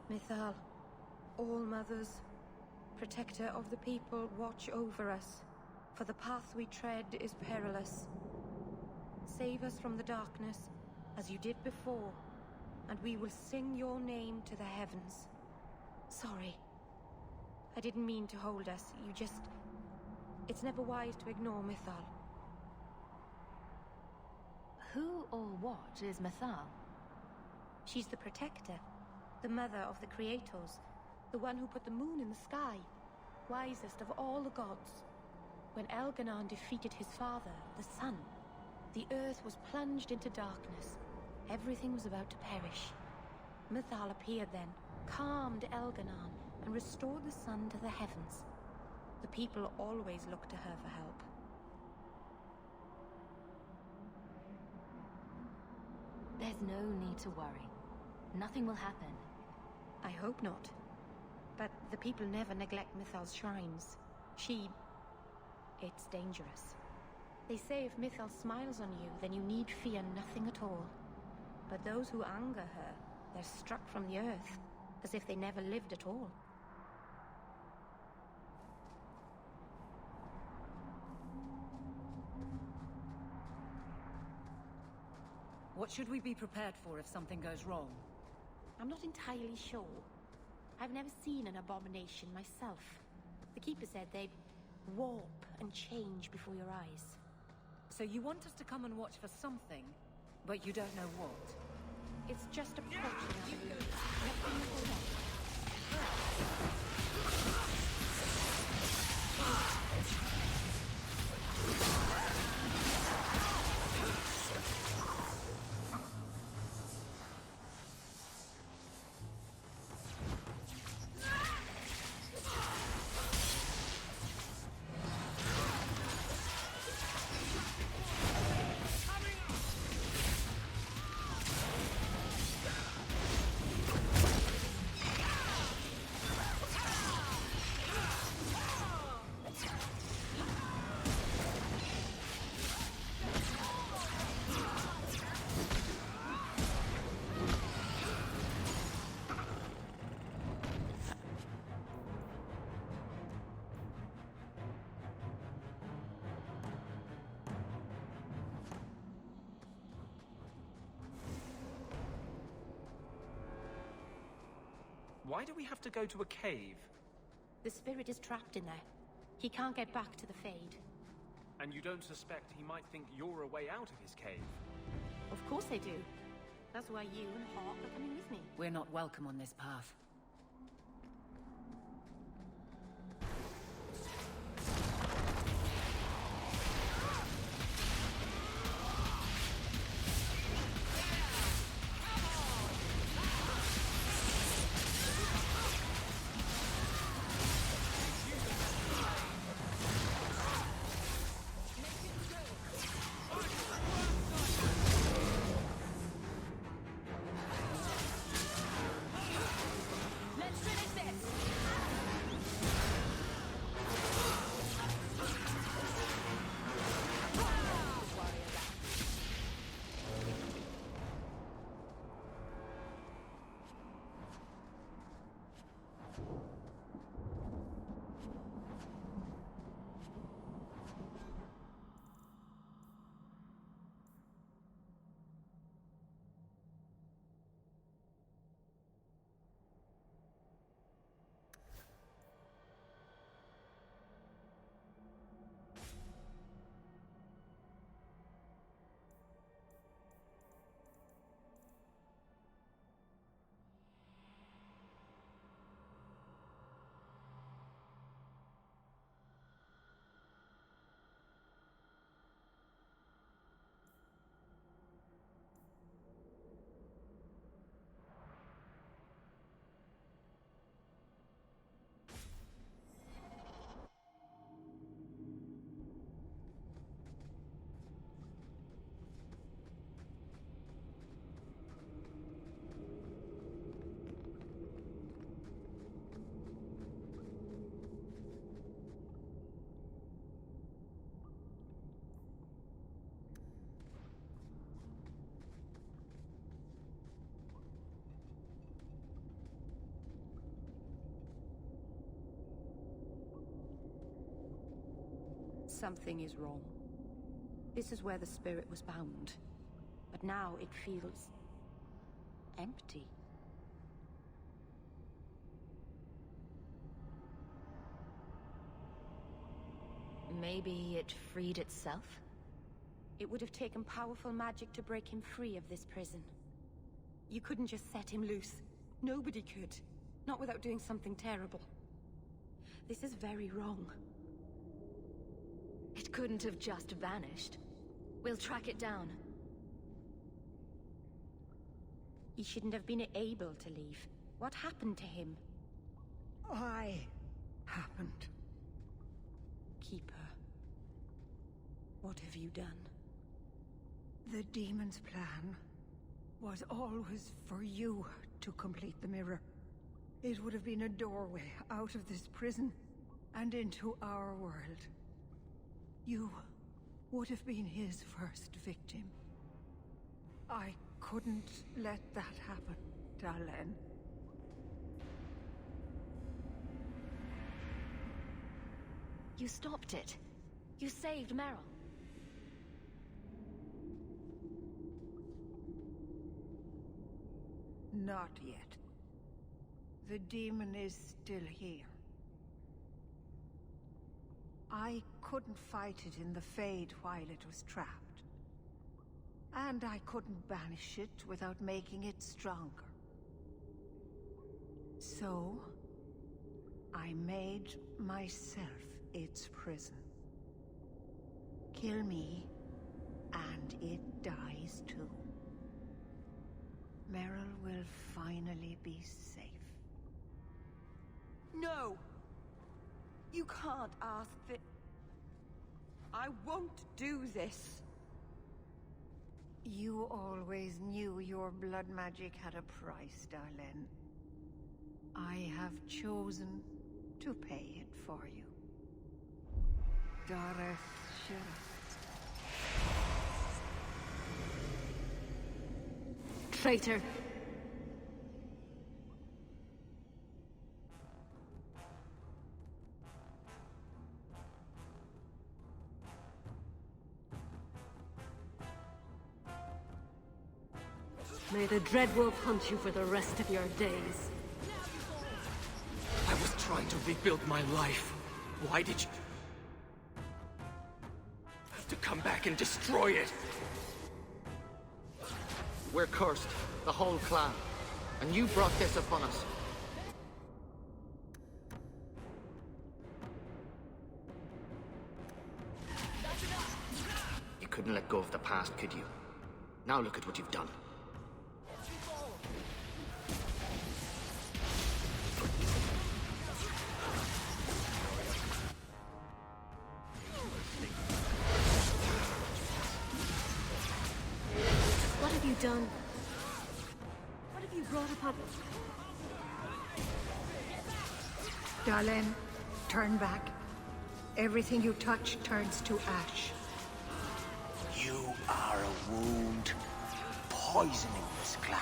Mythal, all mothers, protector of the people, watch over us, for the path we tread is perilous. Save us from the darkness, as you did before, and we will sing your name to the heavens. Sorry. I didn't mean to hold us, you just... It's never wise to ignore Mythal. Who or what is Mythal? She's the protector, the mother of the creators, The one who put the moon in the sky. Wisest of all the gods. When Elganon defeated his father, the sun, the earth was plunged into darkness. Everything was about to perish. Mythal appeared then, calmed Elganon, and restored the sun to the heavens. The people always looked to her for help. There's no need to worry. Nothing will happen. I hope not. But the people never neglect Mythal's shrines. It's dangerous. They say if Mythal smiles on you, then you need fear nothing at all. But those who anger her, they're struck from the earth, as if they never lived at all. What should we be prepared for if something goes wrong? I'm not entirely sure. I've never seen an abomination myself. The Keeper said they'd warp and change before your eyes. So you want us to come and watch for something, but you don't know what? It's just approaching us. Why do we have to go to a cave? The spirit is trapped in there. He can't get back to the Fade. And you don't suspect he might think you're a way out of his cave? Of course they do. That's why you and Hawk are coming with me. We're not welcome on this path. Something is wrong. This is where the spirit was bound. But now it feels empty. Maybe it freed itself? It would have taken powerful magic to break him free of this prison. You couldn't just set him loose. Nobody could. Not without doing something terrible. This is very wrong. It couldn't have just vanished. We'll track it down. He shouldn't have been able to leave. What happened to him? I happened. Keeper. What have you done? The demon's plan was always for you to complete the mirror. It would have been a doorway out of this prison and into our world. You would have been his first victim. I couldn't let that happen, Dalen. You stopped it. You saved Meryl. Not yet. The demon is still here. I couldn't fight it in the Fade while it was trapped. And I couldn't banish it without making it stronger. So, I made myself its prison. Kill me, and it dies too. Meryl will finally be safe. No! You can't ask that. I won't do this. You always knew your blood magic had a price, Dalen. I have chosen to pay it for you. Dareth Traitor! May the Dreadwolf hunt you for the rest of your days. I was trying to rebuild my life. Why did you have to come back and destroy it? We're cursed, the whole clan. And you brought this upon us. You couldn't let go of the past, could you? Now look at what you've done. What have you done? What have you brought upon us? Dalen, turn back. Everything you touch turns to ash. You are a wound, poisoning this clan.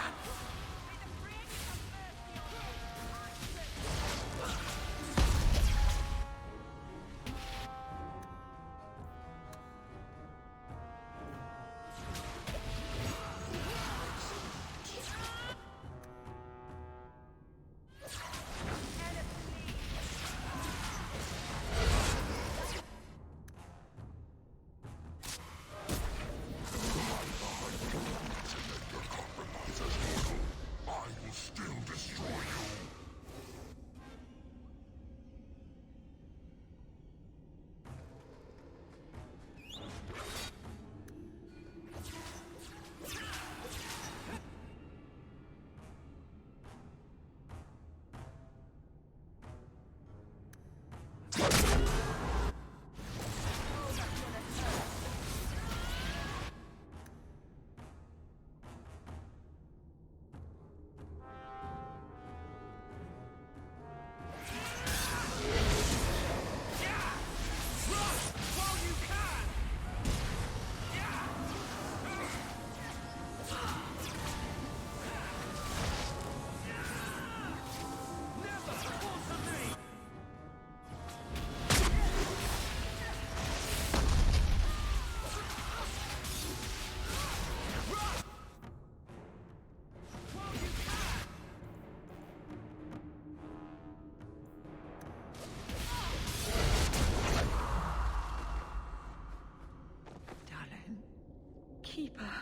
Keeper.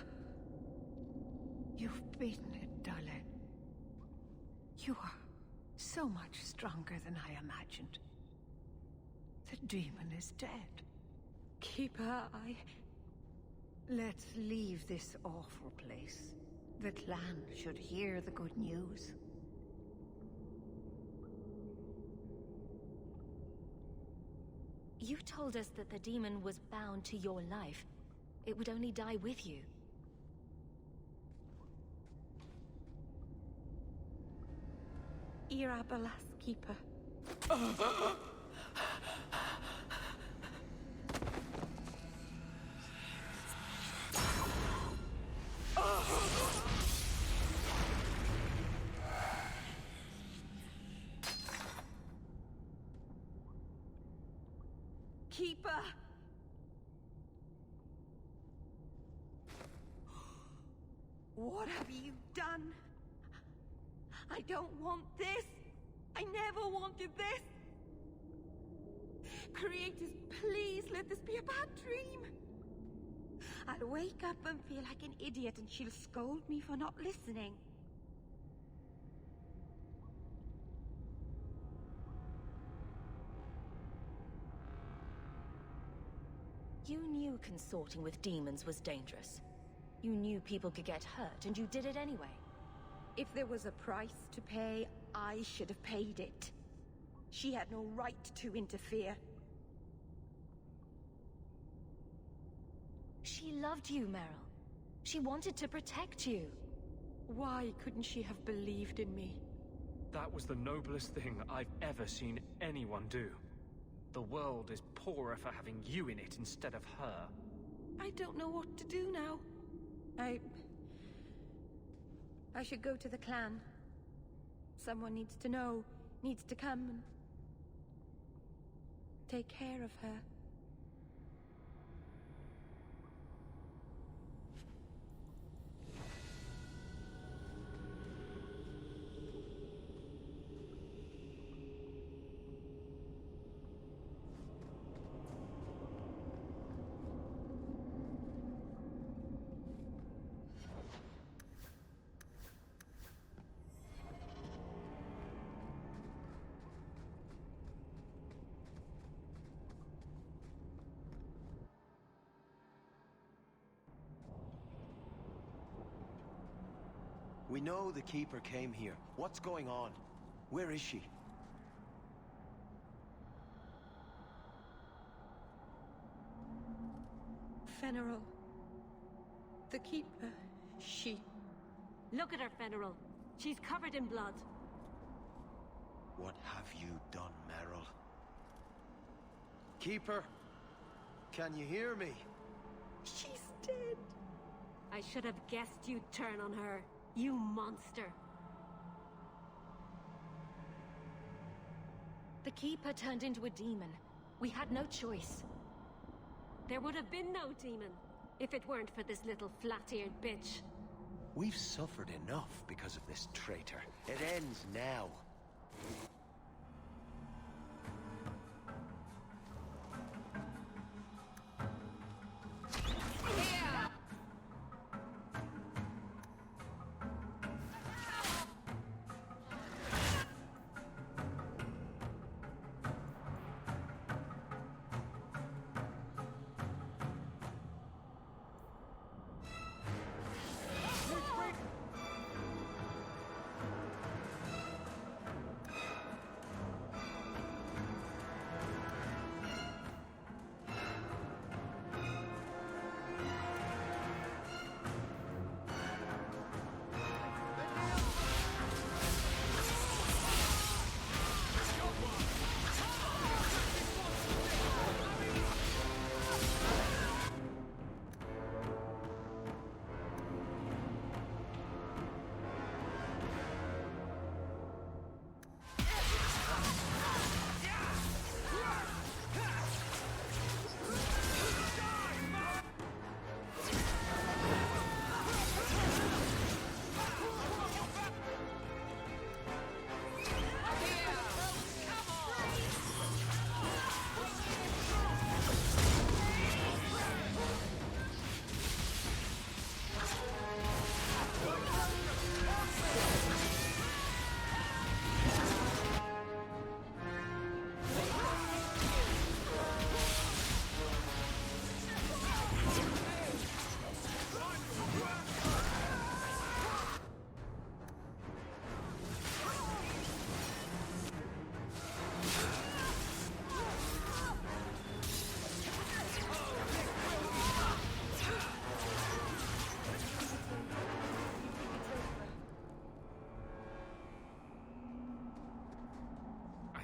You've beaten it, Dalen. You are so much stronger than I imagined. The demon is dead. Keeper, Let's leave this awful place. The clan should hear the good news. You told us that the demon was bound to your life. It would only die with you. Irabalas, Keeper. Keeper! What have you done? I don't want this! I never wanted this! Creators, please let this be a bad dream! I'll wake up and feel like an idiot and she'll scold me for not listening. You knew consorting with demons was dangerous. You knew people could get hurt, and you did it anyway. If there was a price to pay, I should have paid it. She had no right to interfere. She loved you, Meryl. She wanted to protect you. Why couldn't she have believed in me? That was the noblest thing I've ever seen anyone do. The world is poorer for having you in it instead of her. I don't know what to do now. I should go to the clan. Someone needs to know, needs to come and take care of her. We know the Keeper came here. What's going on? Where is she? Fenneral. The Keeper, she... Look at her, Fenneral. She's covered in blood. What have you done, Meryl? Keeper? Can you hear me? She's dead. I should have guessed you'd turn on her. You monster. The Keeper turned into a demon. We had no choice. There would have been no demon if it weren't for this little flat-eared bitch. We've suffered enough because of this traitor. It ends now.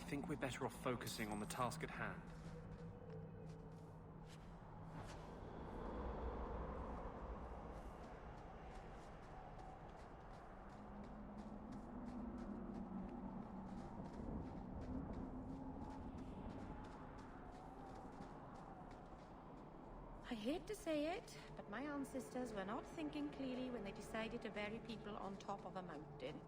think we're better off focusing on the task at hand. I hate to say it, but my ancestors were not thinking clearly when they decided to bury people on top of a mountain.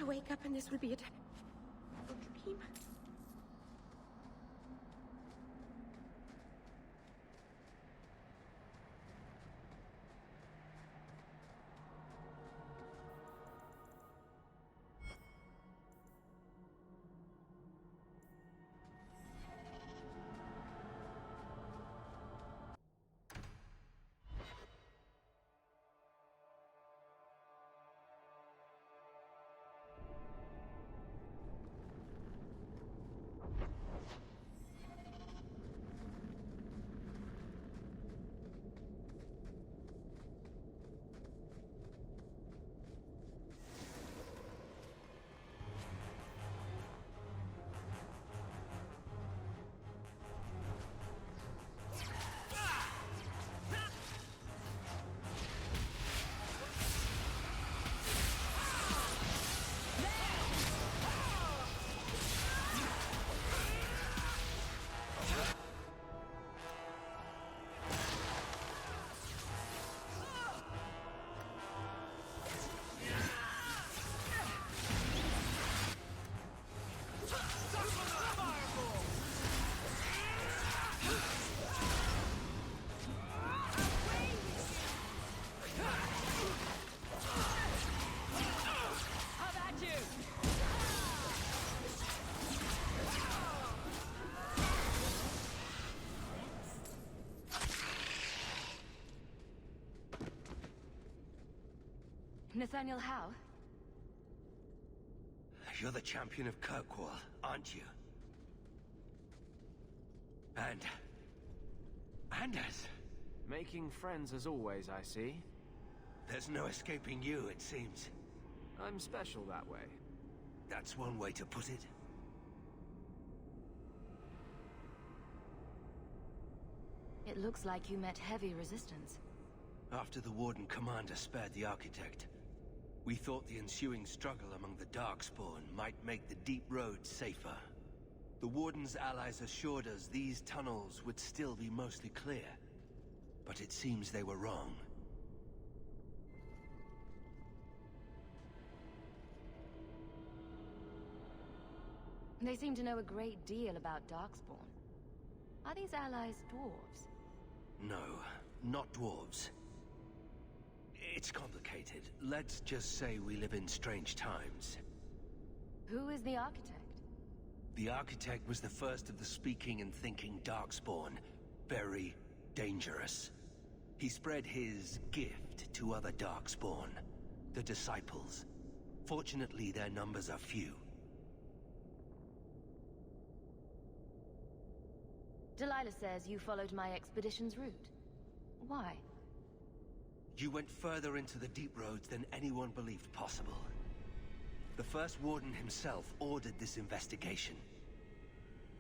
I'll wake up and this will be a dream. Nathaniel Howe? You're the champion of Kirkwall, aren't you? And Anders. Making friends as always, I see. There's no escaping you, it seems. I'm special that way. That's one way to put it. It looks like you met heavy resistance. After the Warden Commander spared the Architect, we thought the ensuing struggle among the Darkspawn might make the deep roads safer. The Warden's allies assured us these tunnels would still be mostly clear. But it seems they were wrong. They seem to know a great deal about Darkspawn. Are these allies dwarves? No, not dwarves. It's complicated. Let's just say we live in strange times. Who is the Architect? The Architect was the first of the speaking and thinking Darkspawn. Very dangerous. He spread his gift to other Darkspawn, the Disciples. Fortunately, their numbers are few. Delilah says you followed my expedition's route. Why? You went further into the deep roads than anyone believed possible. The first Warden himself ordered this investigation.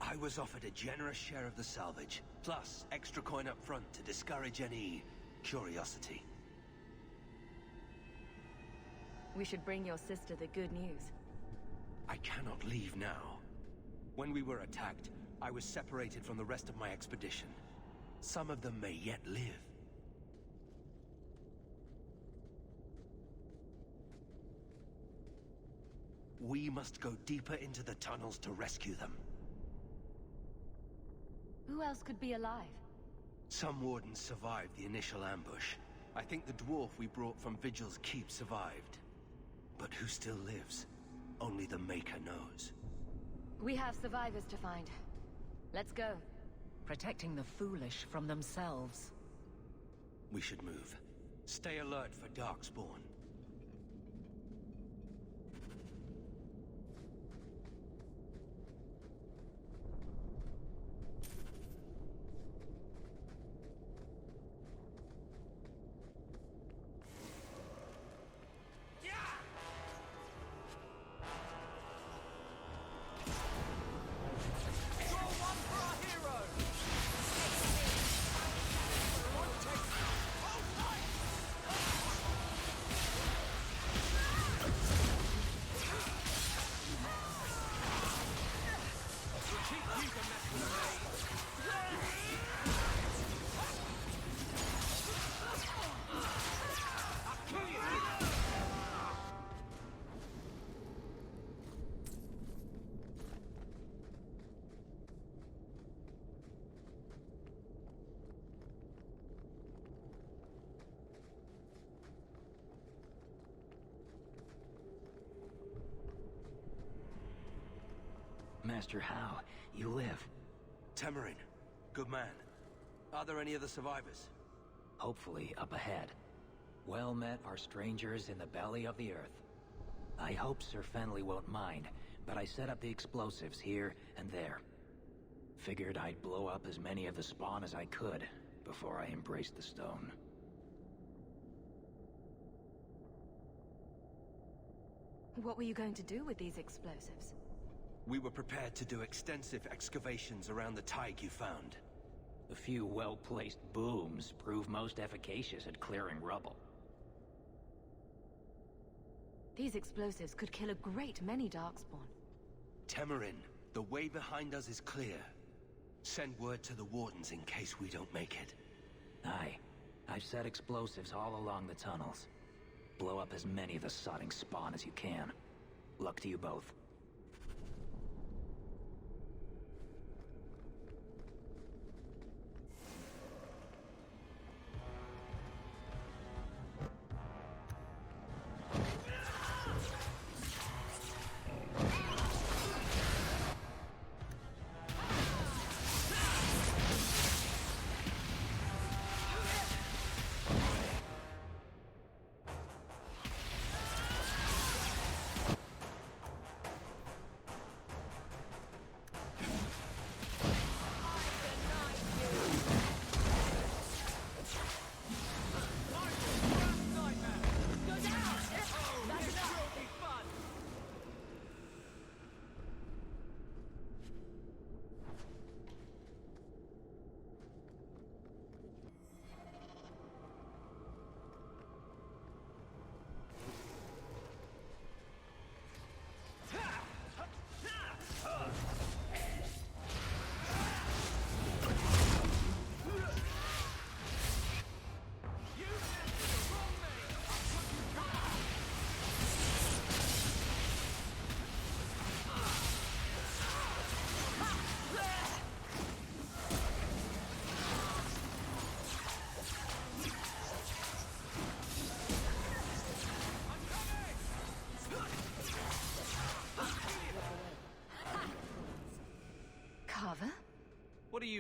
I was offered a generous share of the salvage, plus extra coin up front to discourage any curiosity. We should bring your sister the good news. I cannot leave now. When we were attacked, I was separated from the rest of my expedition. Some of them may yet live. We must go deeper into the tunnels to rescue them. Who else could be alive? Some Wardens survived the initial ambush. I think the dwarf we brought from Vigil's Keep survived. But who still lives? Only the Maker knows. We have survivors to find. Let's go. Protecting the foolish from themselves. We should move. Stay alert for Darkspawn. Master Howe, you live. Temerin, good man. Are there any other survivors? Hopefully up ahead. Well met are strangers in the belly of the earth. I hope Sir Fenley won't mind, but I set up the explosives here and there. Figured I'd blow up as many of the spawn as I could before I embraced the stone. What were you going to do with these explosives? We were prepared to do extensive excavations around the Tig you found. A few well-placed booms prove most efficacious at clearing rubble. These explosives could kill a great many Darkspawn. Temerin, the way behind us is clear. Send word to the Wardens in case we don't make it. Aye. I've set explosives all along the tunnels. Blow up as many of the sodding spawn as you can. Luck to you both.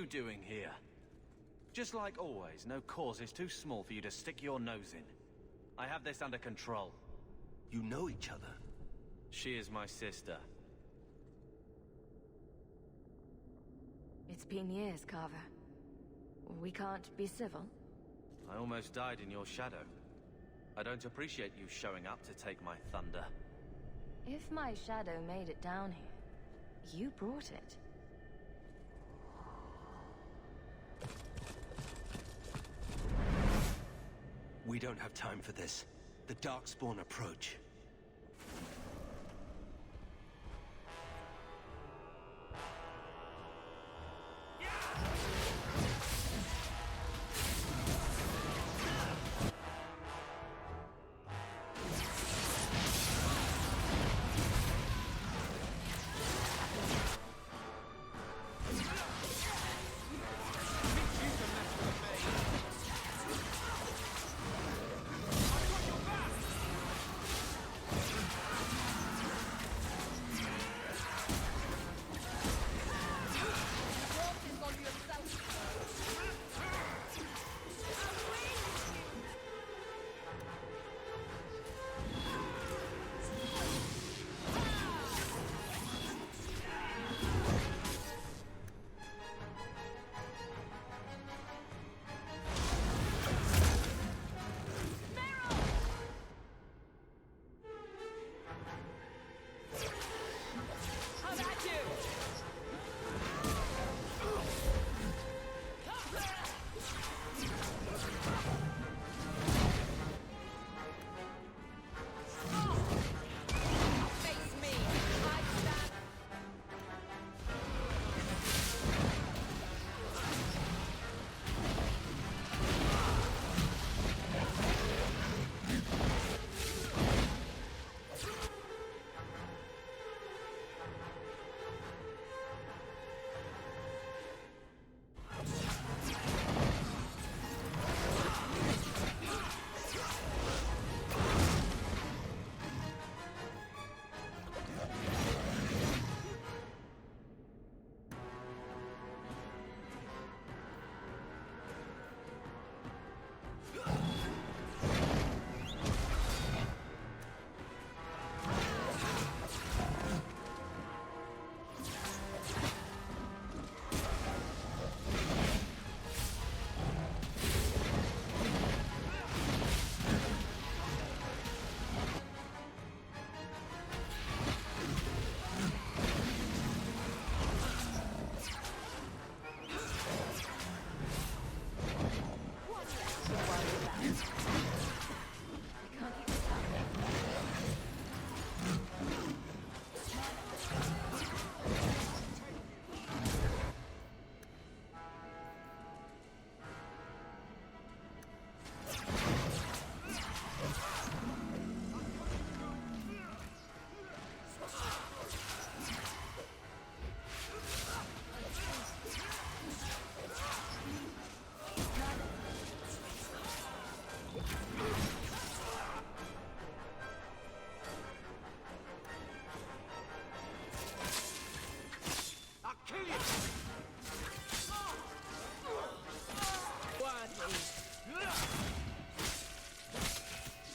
you doing here? Just like always, no cause is too small for you to stick your nose in. I have this under control. You know each other? She is my sister. It's been years, Carver. We can't be civil? I almost died in your shadow. I don't appreciate you showing up to take my thunder. If my shadow made it down here, you brought it. We don't have time for this. The Darkspawn approach.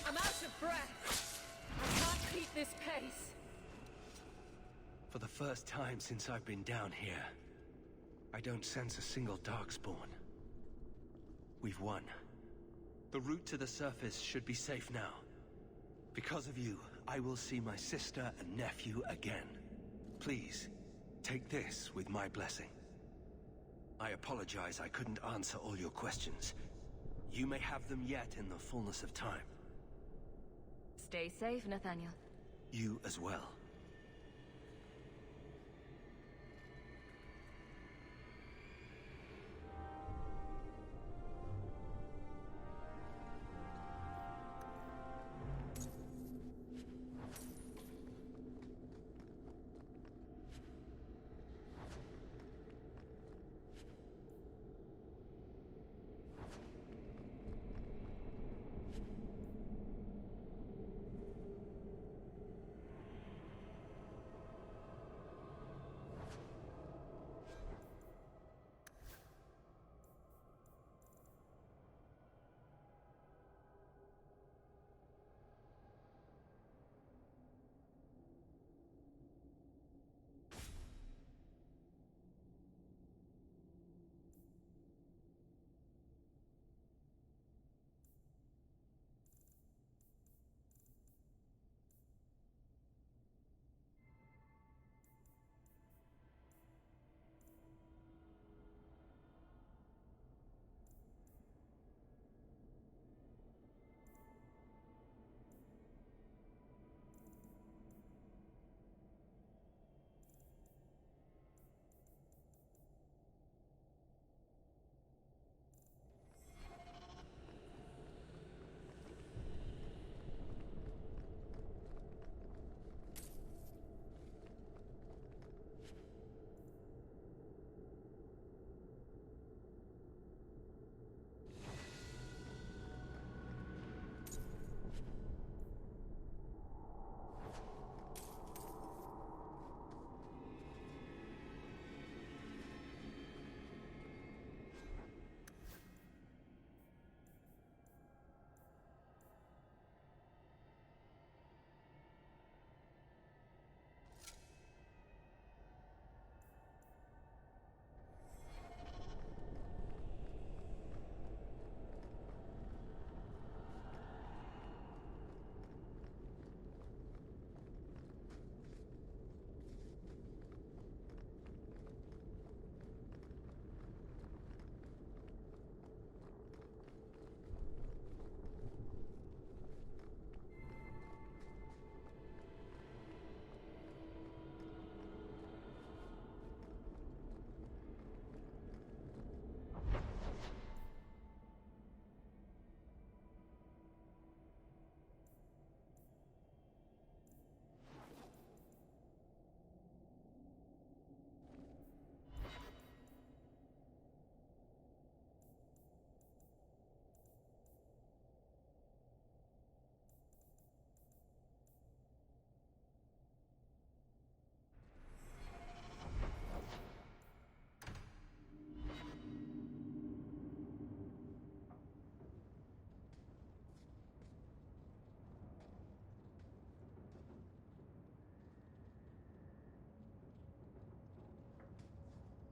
I'm out of breath. I can't keep this pace. For the first time since I've been down here, I don't sense a single Darkspawn. We've won. The route to the surface should be safe now. Because of you, I will see my sister and nephew again. Please, take this with my blessing. I apologize I couldn't answer all your questions. You may have them yet in the fullness of time. Stay safe, Nathaniel. You as well.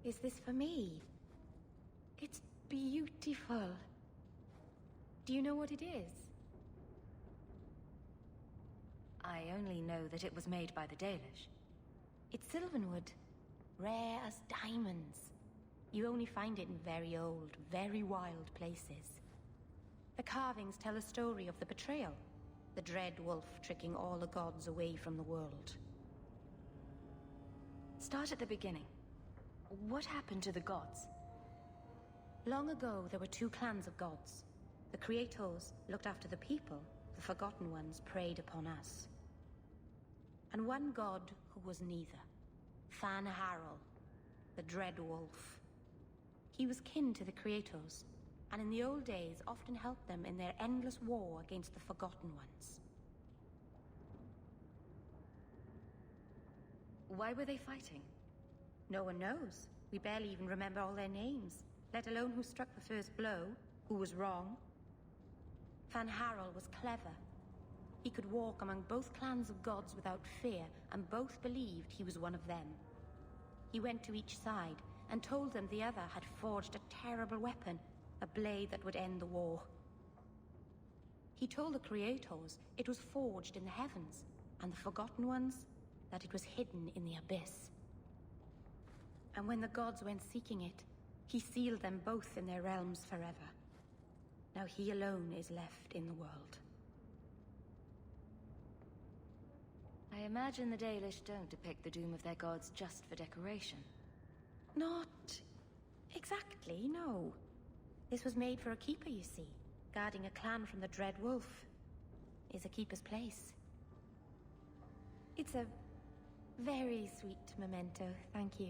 Is this for me? It's beautiful. Do you know what it is? I only know that it was made by the Dalish. It's sylvanwood, rare as diamonds. You only find it in very old, very wild places. The carvings tell a story of the betrayal, the dread wolf tricking all the gods away from the world. Start at the beginning. What happened to the gods? Long ago, there were two clans of gods. The Creators looked after the people, the Forgotten Ones preyed upon us. And one god who was neither. Fan Harel, the Dread Wolf. He was kin to the Creators, and in the old days often helped them in their endless war against the Forgotten Ones. Why were they fighting? No one knows. We barely even remember all their names, let alone who struck the first blow, who was wrong. Fan Harel was clever. He could walk among both clans of gods without fear, and both believed he was one of them. He went to each side and told them the other had forged a terrible weapon, a blade that would end the war. He told the Creators it was forged in the heavens, and the Forgotten Ones that it was hidden in the abyss. And when the gods went seeking it, he sealed them both in their realms forever. Now he alone is left in the world. I imagine the Dalish don't depict the doom of their gods just for decoration. Not exactly, no. This was made for a keeper, you see. Guarding a clan from the Dread Wolf is a keeper's place. It's a very sweet memento, thank you.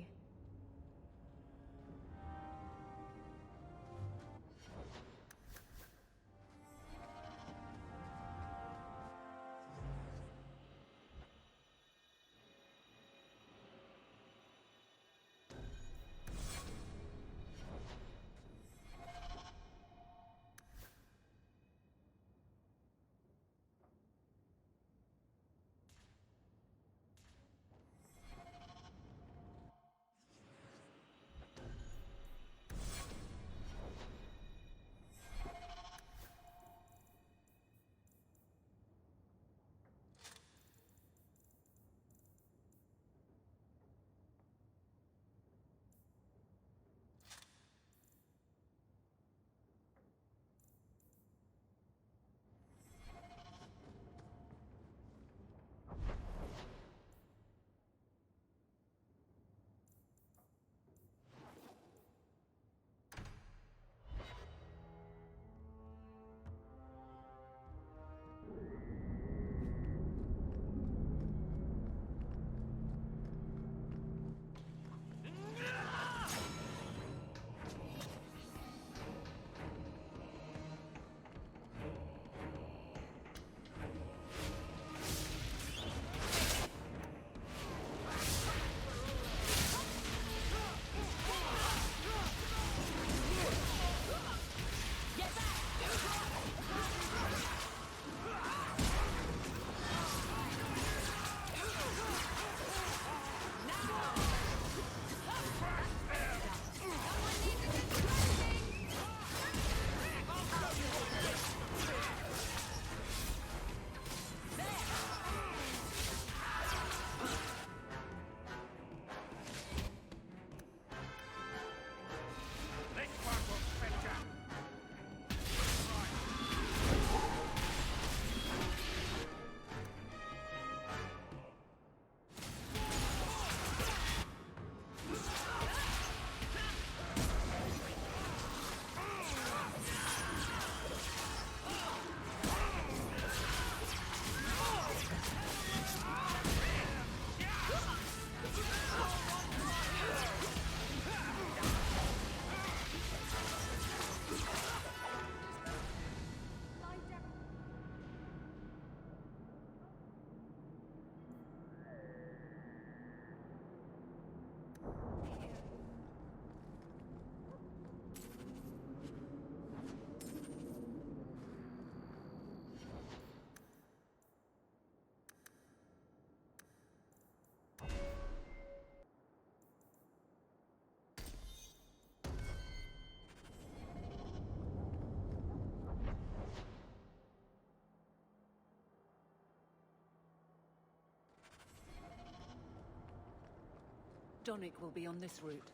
Donnic will be on this route.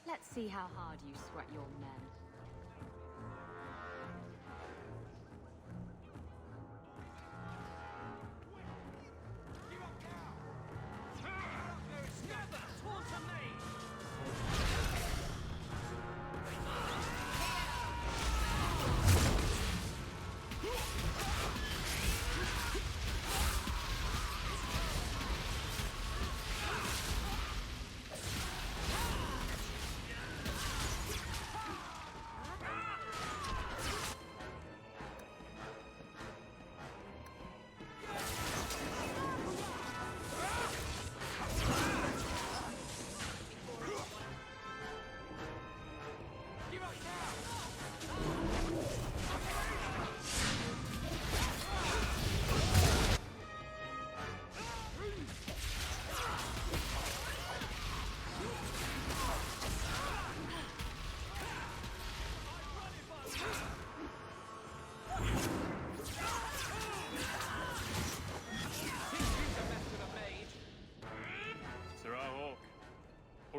Let's see how hard you sweat your men.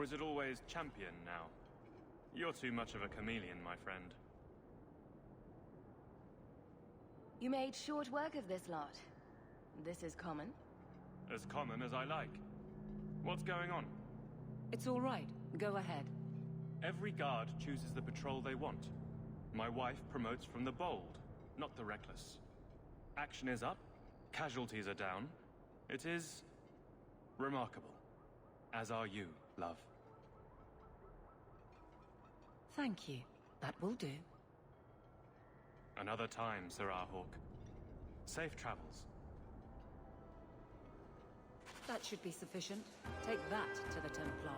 Or is it always champion now? You're too much of a chameleon, my friend. You made short work of this lot. This is common? As common as I like. What's going on? It's all right. Go ahead. Every guard chooses the patrol they want. My wife promotes from the bold, not the reckless. Action is up, casualties are down. It is remarkable. As are you, love. Thank you. That will do. Another time, Sir Hawk. Safe travels. That should be sufficient. Take that to the Templar.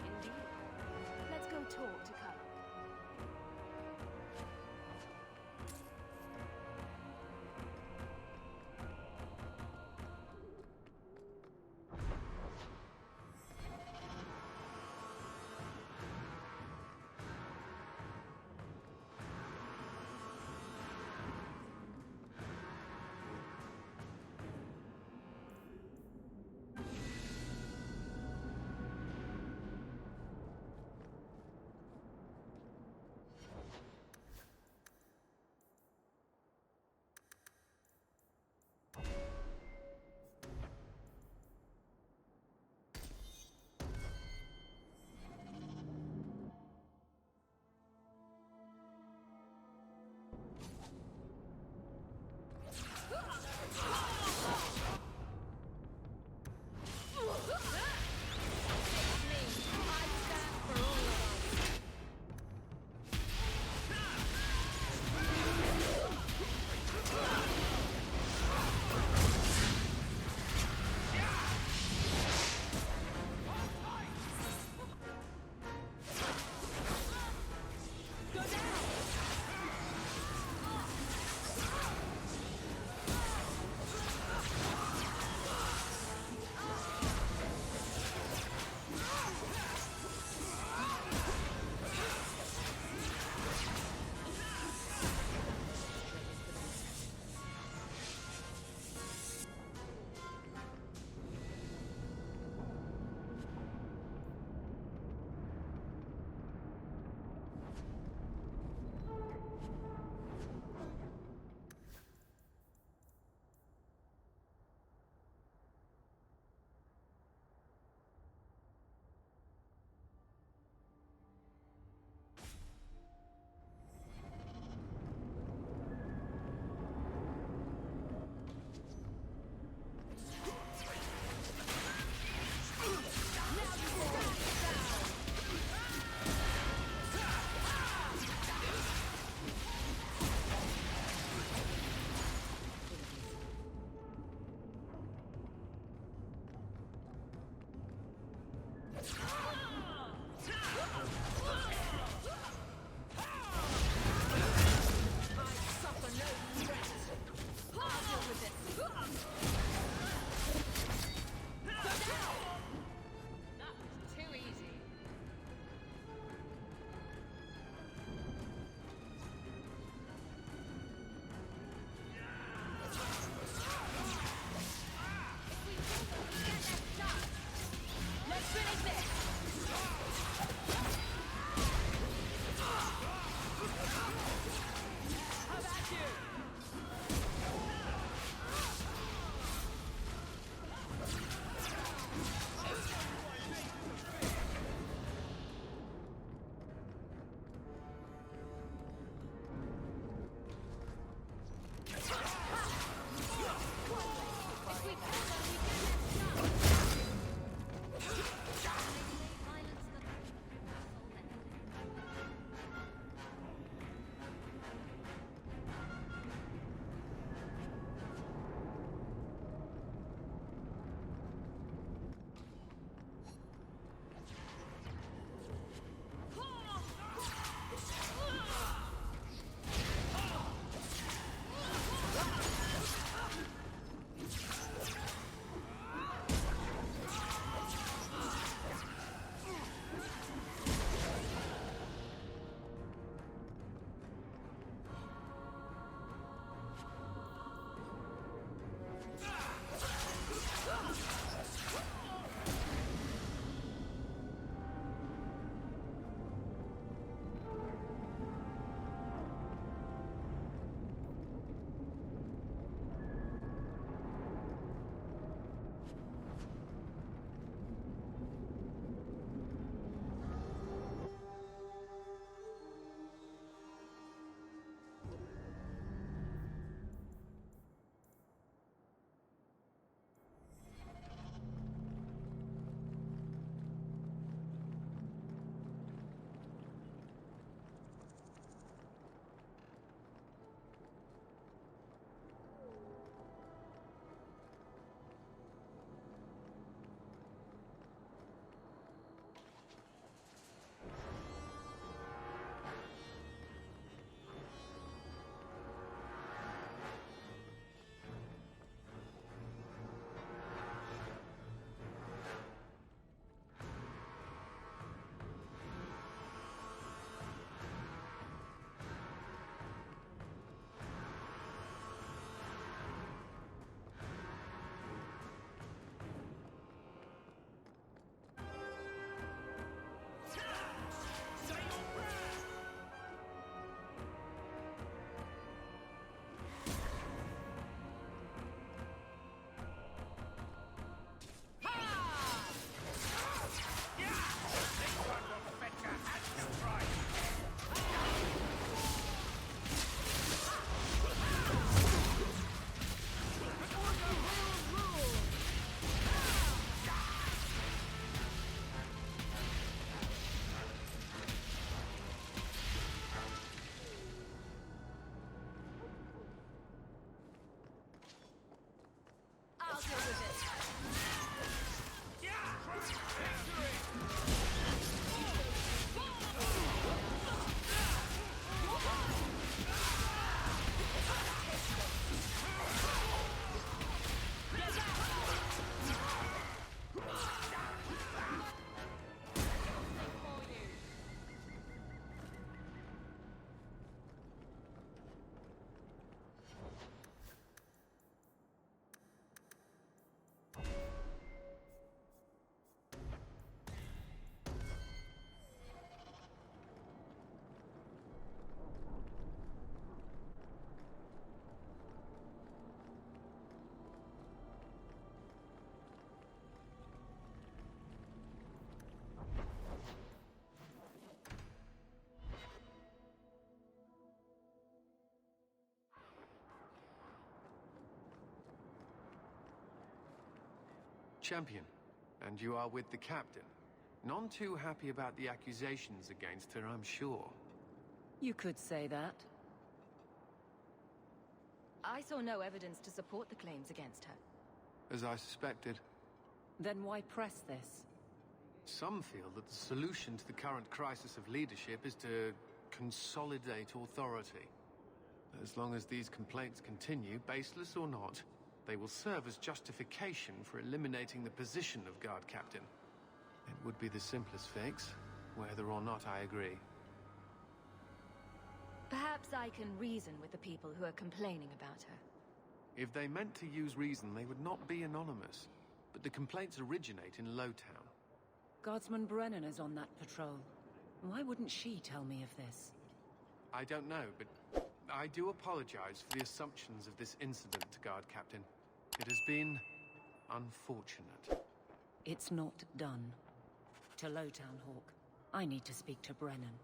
Indeed. Let's go talk to Kyle. I'll deal with it. Champion, and you are with the captain. None too happy about the accusations against her, I'm sure. You could say that. I saw no evidence to support the claims against her. As I suspected. Then why press this? Some feel that the solution to the current crisis of leadership is to consolidate authority. As long as these complaints continue, baseless or not, they will serve as justification for eliminating the position of guard captain. It would be the simplest fix, whether or not I agree. Perhaps I can reason with the people who are complaining about her. If they meant to use reason, they would not be anonymous. But the complaints originate in Lowtown. Guardsman Brennan is on that patrol. Why wouldn't she tell me of this? I don't know, but I do apologize for the assumptions of this incident, guard captain. It has been unfortunate. It's not done. To Lowtown, Hawk. I need to speak to Brennan.